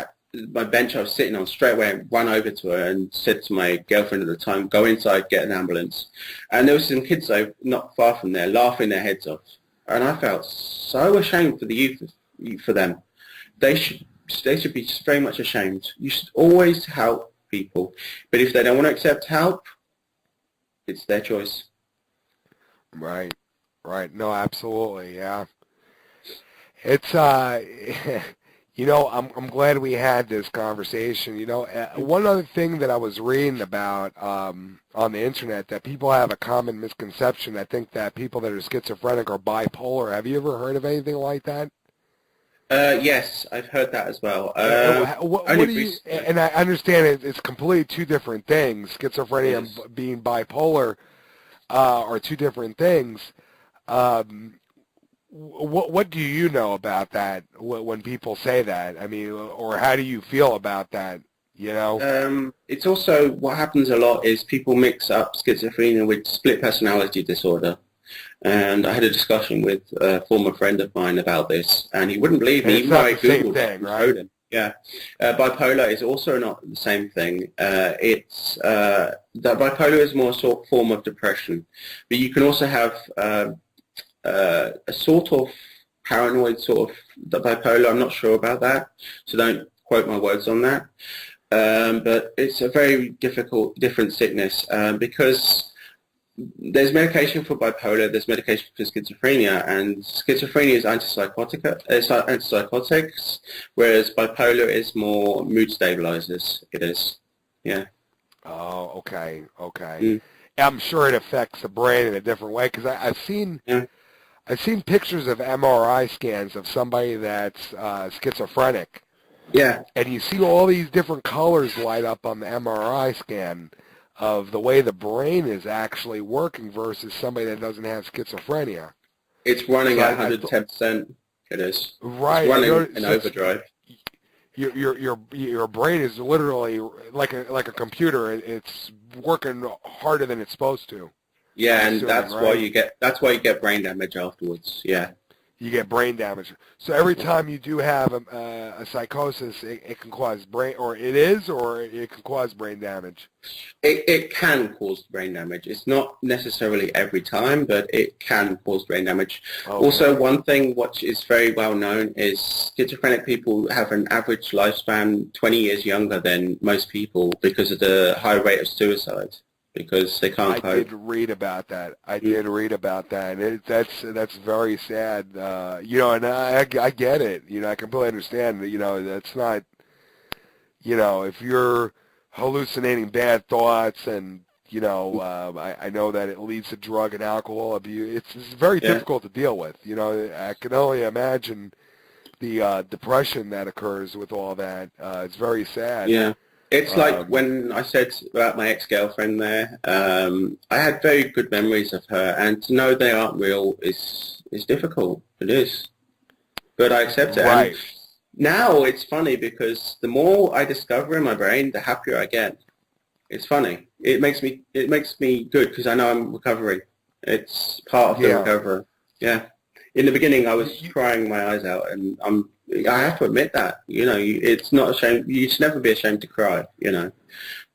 my bench I was sitting on straight away and ran over to her and said to my girlfriend at the time, go inside, get an ambulance. And there was some kids not far from there laughing their heads off. And I felt so ashamed for the youth, for them. They should be very much ashamed. You should always help people. But if they don't want to accept help, it's their choice. Right. No, absolutely, yeah. It's, I'm glad we had this conversation. One other thing that I was reading about on the internet, that people have a common misconception. I think that people that are schizophrenic are bipolar. Have you ever heard of anything like that? Yes, I've heard that as well. What do you? And I understand it's completely two different things. Schizophrenia and being bipolar are two different things. What do you know about that when people say that? I mean, or how do you feel about that? It's also, what happens a lot is people mix up schizophrenia with split personality disorder. And I had a discussion with a former friend of mine about this, and he wouldn't believe me. It's not the same thing, right? Yeah. Bipolar is also not the same thing. That bipolar is more a sort of form of depression. But you can also have a sort of paranoid sort of bipolar. I'm not sure about that, so don't quote my words on that. But it's a very different sickness because there's medication for bipolar, there's medication for schizophrenia, and schizophrenia is antipsychotics, whereas bipolar is more mood stabilizers. It is, yeah. Oh, okay. I'm sure it affects the brain in a different way, because I've seen pictures of MRI scans of somebody that's schizophrenic. Yeah. And you see all these different colors light up on the MRI scan of the way the brain is actually working versus somebody that doesn't have schizophrenia. It's running at 110%. It is. Right. It's running in overdrive. Your brain is literally like a computer. It's working harder than it's supposed to. Yeah, and that's why you get brain damage afterwards. Yeah. You get brain damage. So every time you do have a psychosis, it can cause brain, or it can cause brain damage. It can cause brain damage. It's not necessarily every time, but it can cause brain damage. Okay. Also, one thing which is very well known is schizophrenic people have an average lifespan 20 years younger than most people because of the high rate of suicide. Because they can't cope. I did read about that. And that's very sad. And I get it. I completely understand that. That's not. If you're hallucinating bad thoughts, and I know that it leads to drug and alcohol abuse. It's very difficult to deal with. I can only imagine the depression that occurs with all that. It's very sad. Yeah. It's like when I said about my ex-girlfriend there, I had very good memories of her, and to know they aren't real is difficult. It is. But I accept it. Right. And now it's funny because the more I discover in my brain, the happier I get. It's funny. It makes me good because I know I'm recovering. It's part of the recovery. Yeah. In the beginning, I was crying my eyes out, and I have to admit that, it's not a shame. You should never be ashamed to cry,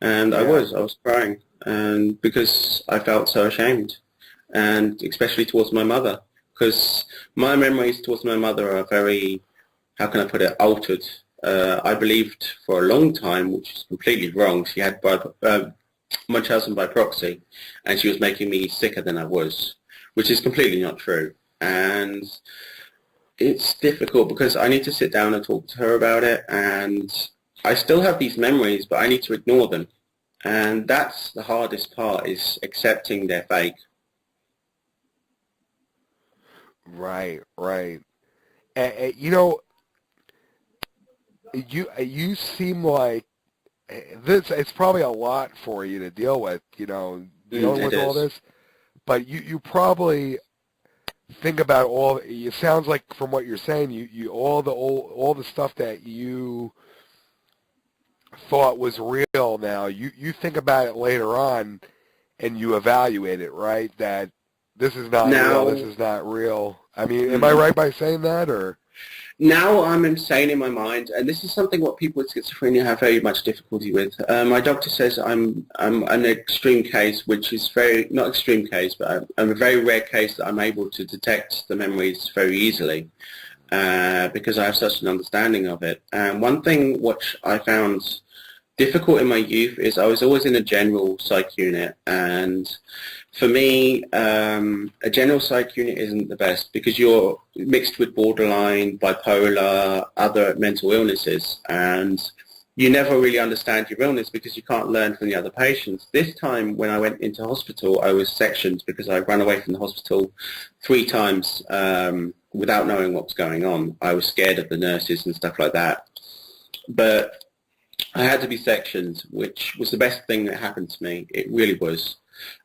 And I was crying, and because I felt so ashamed, and especially towards my mother, because my memories towards my mother are very, how can I put it, altered. I believed for a long time, which is completely wrong. She had Munchausen by proxy, and she was making me sicker than I was, which is completely not true. And it's difficult because I need to sit down and talk to her about it, and I still have these memories, but I need to ignore them. And that's the hardest part, is accepting they're fake. Right. You seem like this. It's probably a lot for you to deal with, dealing with all this. But you probably think about all. It sounds like from what you're saying, you all the stuff that you thought was real. Now you think about it later on, and you evaluate it, right? That this is not real. This is not real. I mean, am I right by saying that, or? Now I'm insane in my mind, and this is something what people with schizophrenia have very much difficulty with. My doctor says I'm an extreme case, which is not extreme case, but I'm a very rare case that I'm able to detect the memories very easily because I have such an understanding of it. And one thing which I found difficult in my youth is I was always in a general psych unit, and for me, a general psych unit isn't the best because you're mixed with borderline, bipolar, other mental illnesses, and you never really understand your illness because you can't learn from the other patients. This time when I went into hospital, I was sectioned because I ran away from the hospital 3 times without knowing what was going on. I was scared of the nurses and stuff like that. But I had to be sectioned, which was the best thing that happened to me. It really was.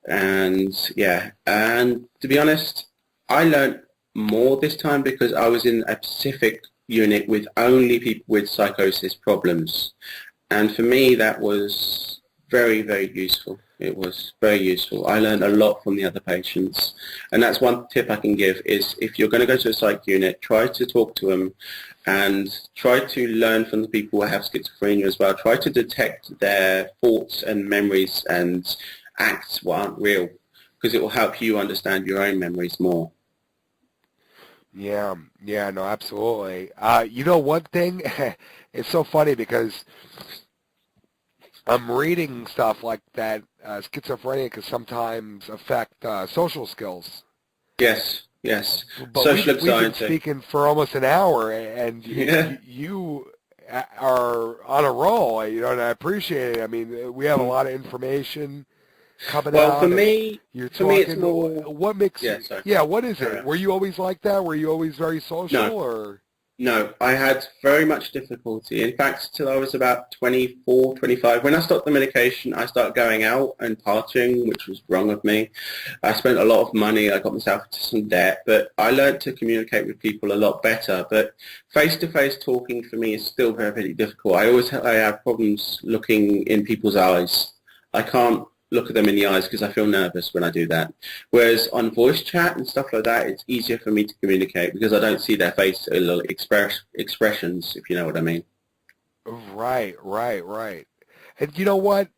And yeah, and to be honest, I learned more this time because I was in a specific unit with only people with psychosis problems. And for me, that was very, very useful. It was very useful. I learned a lot from the other patients. And that's one tip I can give is if you're going to go to a psych unit, try to talk to them and try to learn from the people who have schizophrenia as well. Try to detect their thoughts and memories and acts what aren't real, because it will help you understand your own memories more. Yeah, yeah, no, absolutely. One thing, it's so funny because I'm reading stuff like that. Schizophrenia can sometimes affect social skills. Yes, yes. But Social we've been anxiety. speaking for almost an hour, and Yeah. you are on a roll, and I appreciate it. I mean, we have a lot of information coming Well, out, and you're it's talking. more. What makes Yeah, you? sorry. Yeah, what is Carry it? on. Were you always like that? Were you always very social, No. or? No, I had very much difficulty. In fact, till I was about 24, 25. When I stopped the medication, I started going out and partying, which was wrong of me. I spent a lot of money. I got myself into some debt, but I learned to communicate with people a lot better. But face-to-face talking for me is still very, very difficult. I have problems looking in people's eyes. I can't look at them in the eyes because I feel nervous when I do that. Whereas on voice chat and stuff like that, it's easier for me to communicate because I don't see their face expressions, if you know what I mean. Right, right, right. And you know what?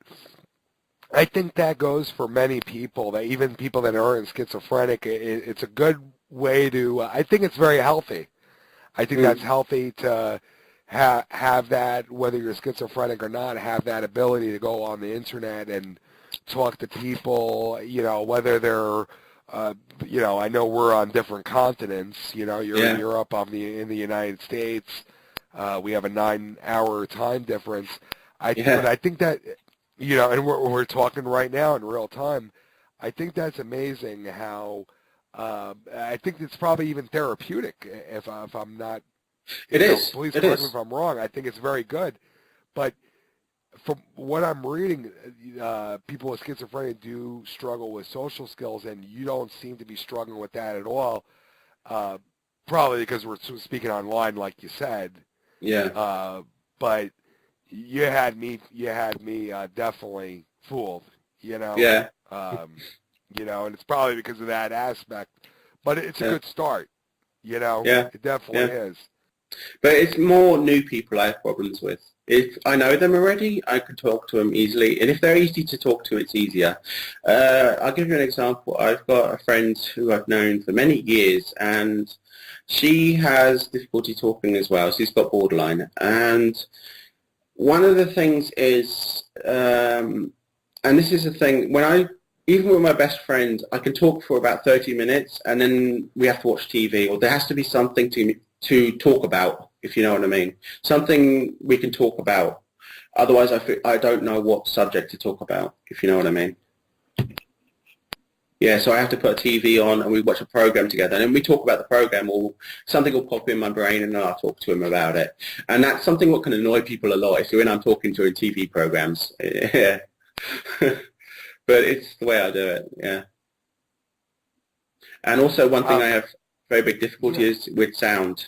I think that goes for many people, that even people that aren't schizophrenic, it's a good way to, I think it's very healthy. I think that's Mm. healthy to have that, whether you're schizophrenic or not, have that ability to go on the internet and talk to people, whether they're, I know we're on different continents, you're in Yeah, Europe, I'm in the United States, we have a 9-hour time difference. But yeah, I think that, and we're talking right now in real time. I think that's amazing how, I think it's probably even therapeutic if I'm not, it is. please It correct me if is. I'm wrong. I think it's very good. But from what I'm reading, people with schizophrenia do struggle with social skills, and you don't seem to be struggling with that at all. Uh, Probably because we're speaking online, like you said. Yeah, But you had me definitely fooled. You know, yeah, um, and it's probably because of that aspect. But it's a yeah, good start. yeah, It definitely yeah. is. But it's more new people I have problems with. If I know them already, I can talk to them easily. And if they're easy to talk to, it's easier. I'll give you an example. I've got a friend who I've known for many years, and she has difficulty talking as well. She's got borderline. And one of the things is, and this is the thing, even with my best friend, I can talk for about 30 minutes and then we have to watch TV, or there has to be something to talk about, if you know what I mean. Something we can talk about. Otherwise, I don't know what subject to talk about, if you know what I mean. Yeah, so I have to put a TV on and we watch a program together, and then we talk about the program, or something will pop in my brain and then I'll talk to him about it. And that's something that can annoy people a lot if you're in I'm talking to in TV programs. Yeah. But it's the way I do it, yeah. And also one thing Uh, I have very big difficulty yeah. is with sound.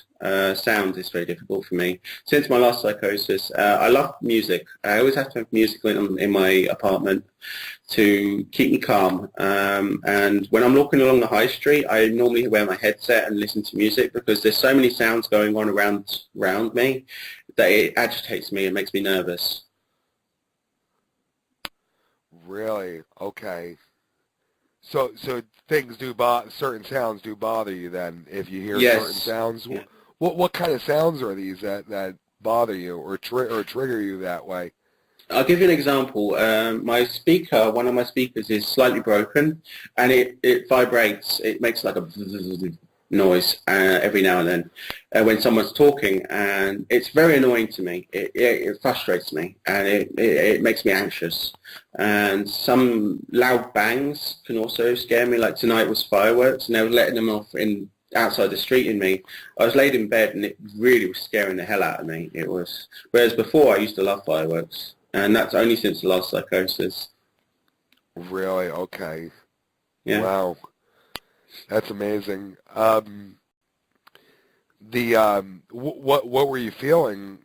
Sound is very difficult for me. Since my last psychosis, I love music. I always have to have music in my apartment to keep me calm. And when I'm walking along the high street, I normally wear my headset and listen to music because there's so many sounds going on around me that it agitates me and makes me nervous. Really? Okay. So things certain sounds do bother you then if you hear certain Yes. sounds. Yeah. What kind of sounds are these that bother you or trigger you that way? I'll give you an example. My speaker, one of my speakers is slightly broken, and it vibrates. It makes like a noise every now and then when someone's talking, and it's very annoying to me. It frustrates me, and it makes me anxious. And some loud bangs can also scare me. Like tonight was fireworks, and they were letting them off outside the street in me. I was laid in bed, and it really was scaring the hell out of me. It was. Whereas before, I used to love fireworks. And that's only since the last psychosis. Really? Okay. Yeah. Wow. That's amazing. What were you feeling?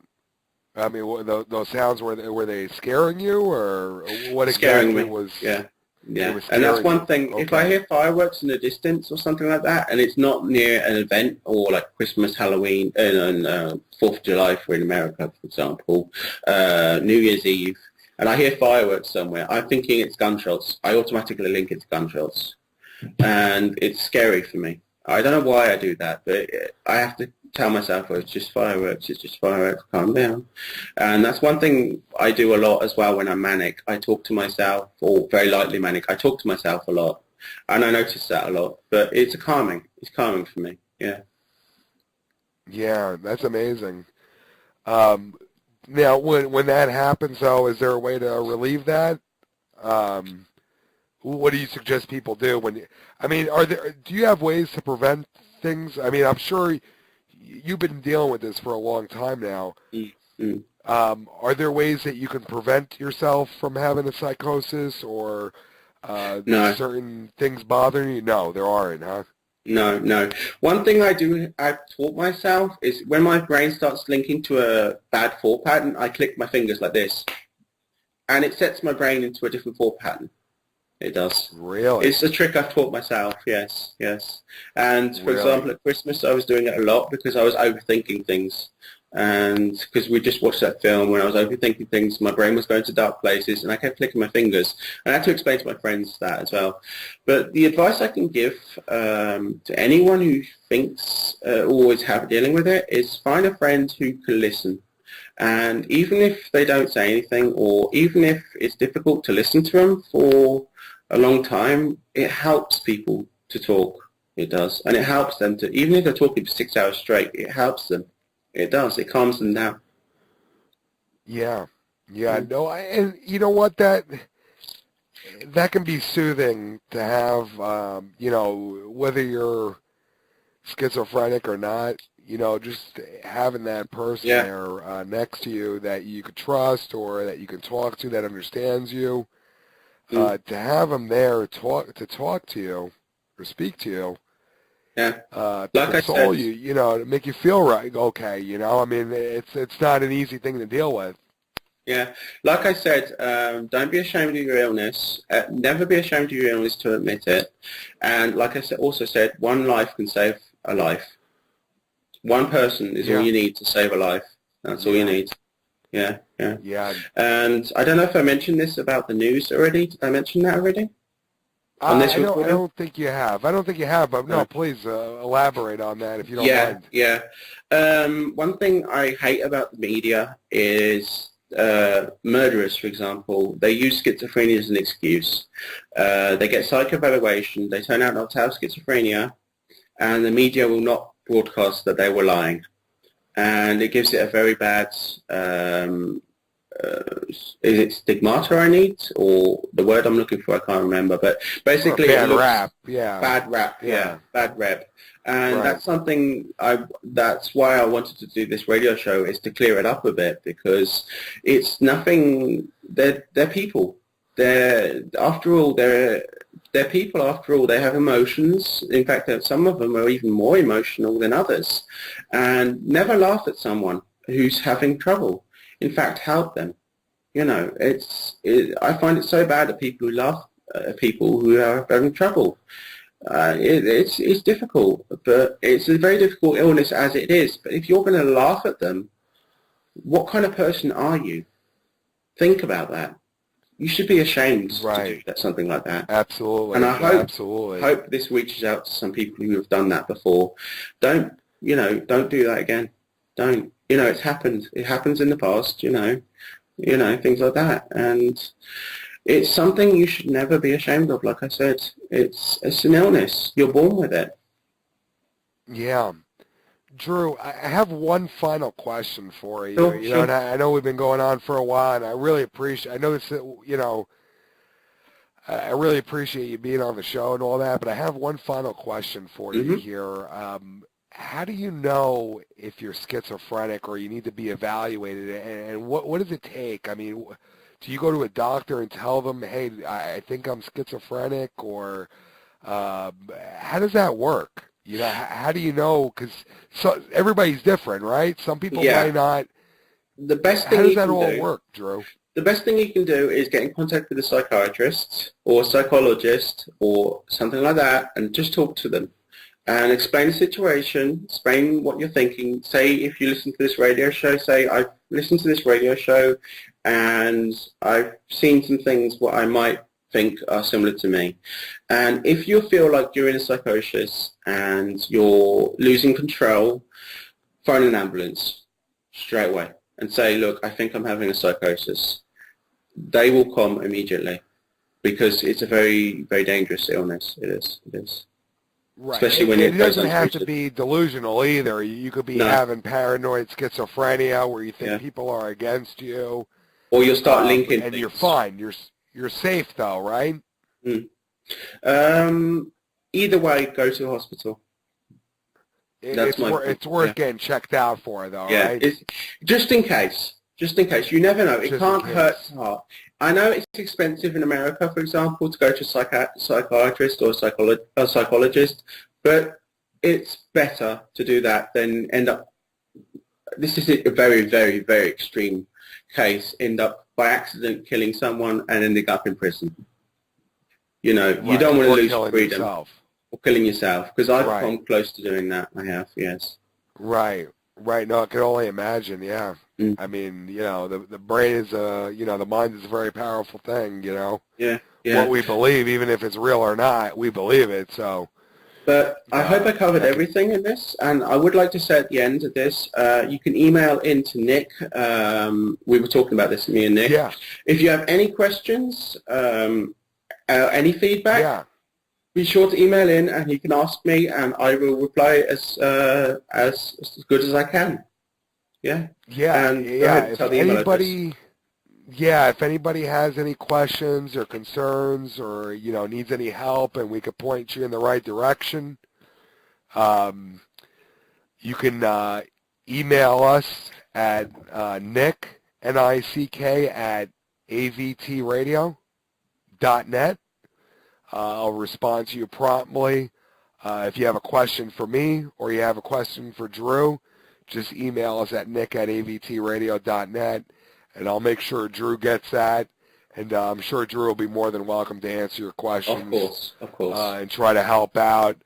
I mean, those sounds, were they scaring you, or what Scaring exactly me. was? Yeah. Yeah. Was And that's scaring one you? thing. Okay. If I hear fireworks in the distance or something like that, and it's not near an event or like Christmas, Halloween, and 4th of July for in America, for example, New Year's Eve, and I hear fireworks somewhere, I'm thinking it's gunshots. I automatically link it to gunshots. And it's scary for me. I don't know why I do that, but I have to tell myself, oh, it's just fireworks, calm down. And that's one thing I do a lot as well when I'm manic. I talk to myself, or very lightly manic, I talk to myself a lot. And I notice that a lot, but it's calming for me, yeah. Yeah, that's amazing. Now, when that happens, though, is there a way to relieve that? What do you suggest people do I mean, do you have ways to prevent things? I mean, I'm sure you've been dealing with this for a long time now. Mm-hmm. Are there ways that you can prevent yourself from having a psychosis, or No. certain things bothering you? No, there aren't, huh? No. One thing I've taught myself is when my brain starts linking to a bad thought pattern, I click my fingers like this. And it sets my brain into a different thought pattern. It does. Really? It's a trick I've taught myself, yes. And for example, at Christmas, I was doing it a lot because I was overthinking things. And because we just watched that film, when I was overthinking things, my brain was going to dark places, and I kept clicking my fingers. And I had to explain to my friends that as well. But the advice I can give to anyone who thinks always have dealing with it is find a friend who can listen. And even if they don't say anything, or even if it's difficult to listen to them for a long time, it helps people to talk. It does. And it helps them to, even if they're talking for 6 hours straight, it helps them. It does. It calms them down. Yeah. No, and you know what? That can be soothing to have, whether you're schizophrenic or not, just having that person there next to you that you could trust or that you can talk to, that understands you. To have them there to talk to you or speak to you. Yeah. To like console I said, you, to make you feel right. Okay, I mean, it's not an easy thing to deal with. Yeah. Like I said, don't be ashamed of your illness. Never be ashamed of your illness to admit it. And like I also said, one life can save a life. One person is all you need to save a life. That's all you need. Yeah. And I don't know if I mentioned this about the news already. Did I mention that already? I don't think you have. But no, please elaborate on that if you don't mind. Yeah. One thing I hate about the media is murderers, for example. They use schizophrenia as an excuse. They get psychoevaluation. They turn out not to have schizophrenia, and the media will not broadcast that they were lying. And it gives it a very bad, is it stigmata I need, or the word I'm looking for, I can't remember, but basically bad rap, yeah. Bad rap. And that's something that's why I wanted to do this radio show, is to clear it up a bit, because it's nothing, they're people. They're people after all. They have emotions. In fact, some of them are even more emotional than others. And never laugh at someone who's having trouble. In fact, help them. I find it so bad at people who laugh at people who are having trouble. It's difficult, but it's a very difficult illness as it is. But if you're going to laugh at them, what kind of person are you? Think about that. You should be ashamed to do something like that. Absolutely. And I hope this reaches out to some people who have done that before. Don't do that again. Don't. It's happened. It happens in the past, things like that. And it's something you should never be ashamed of. Like I said, it's an illness. You're born with it. Yeah. Drew, I have one final question for you. Sure. And I know we've been going on for a while, and I really appreciate. I know this. I really appreciate you being on the show and all that. But I have one final question for you here. How do you know if you're schizophrenic or you need to be evaluated, and what does it take? I mean, do you go to a doctor and tell them, hey, I think I'm schizophrenic, or how does that work? How do you know? Because everybody's different, right? Some people might not. The best thing how does that all work, Drew? The best thing you can do is get in contact with a psychiatrist or a psychologist or something like that, and just talk to them and explain the situation, explain what you're thinking. Say if you listen to this radio show, say I've listened to this radio show and I've seen some things what I might think are similar to me. And if you feel like you're in a psychosis and you're losing control, phone an ambulance straight away and say, look, I think I'm having a psychosis. They will come immediately because it's a very, very dangerous illness. It is. Right. Especially when it doesn't have to be delusional either. You could be having paranoid schizophrenia where you think people are against you. Or you'll start linking and things. You're fine. You're safe though, right? Either way, go to the hospital. It's worth getting checked out for though, right? It's, just in case. You never know. It can't hurt heart. I know it's expensive in America, for example, to go to a psychiatrist or a psychologist, but it's better to do that than end up, this is a very, very, very extreme case, end up by accident killing someone and ending up in prison. You don't want to lose freedom. Or killing yourself, because I've come close to doing that. I have, yes. Right. No, I can only imagine, yeah. I mean, the brain is the mind is a very powerful thing, Yeah. What we believe, even if it's real or not, we believe it, so. But I hope I covered everything in this, and I would like to say at the end of this, you can email in to Nick. We were talking about this, me and Nick. Yeah. If you have any questions, any feedback, be sure to email in, and you can ask me, and I will reply as good as I can. Yeah. Yeah. And if anybody has any questions or concerns or needs any help, and we could point you in the right direction, you can email us at Nick, N-I-C-K, at avtradio.net. I'll respond to you promptly. If you have a question for me or you have a question for Drew, just email us at nick@avtradio.net, and I'll make sure Drew gets that. And I'm sure Drew will be more than welcome to answer your questions. Of course. And try to help out.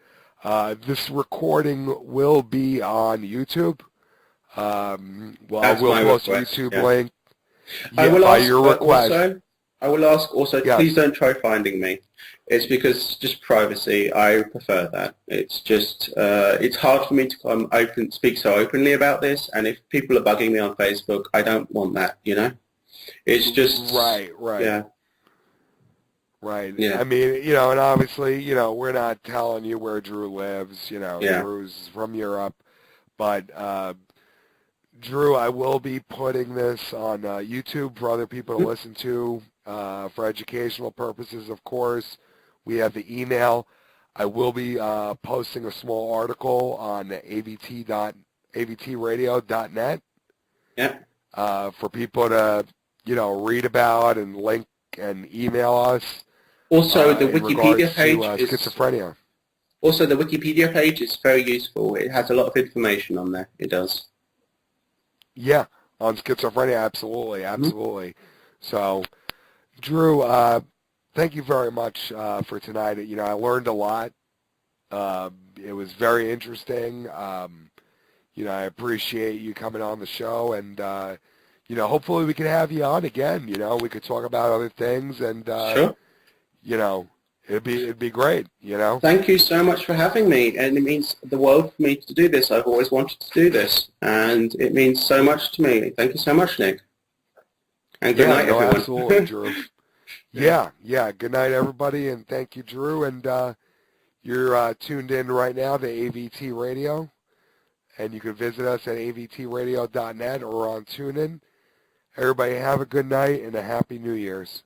This recording will be on YouTube. We'll post a YouTube link. I will ask your request. I will ask also, please don't try finding me. It's because just privacy. I prefer that. It's just, it's hard for me to speak so openly about this. And if people are bugging me on Facebook, I don't want that, It's just... Right. Yeah. Right. Yeah. I mean, and obviously, we're not telling you where Drew lives, Drew's from Europe. But, Drew, I will be putting this on YouTube for other people to listen to. For educational purposes, of course. We have the email. I will be posting a small article on avtradio.net. Yeah. For people to, read about and link and email us. Also, the Wikipedia page is schizophrenia. Also, the Wikipedia page is very useful. It has a lot of information on there. It does. Yeah, on schizophrenia, absolutely. So, Drew, thank you very much for tonight. I learned a lot. It was very interesting. I appreciate you coming on the show, and hopefully we can have you on again. We could talk about other things, and sure. It'd be great. Thank you so much for having me, and it means the world for me to do this. I've always wanted to do this, and it means so much to me. Thank you so much, Nick. And good night, everyone. Absolutely, Drew. Yeah. Good night, everybody, and thank you, Drew. And you're tuned in right now to AVT Radio, and you can visit us at avtradio.net or on TuneIn. Everybody have a good night and a Happy New Year's.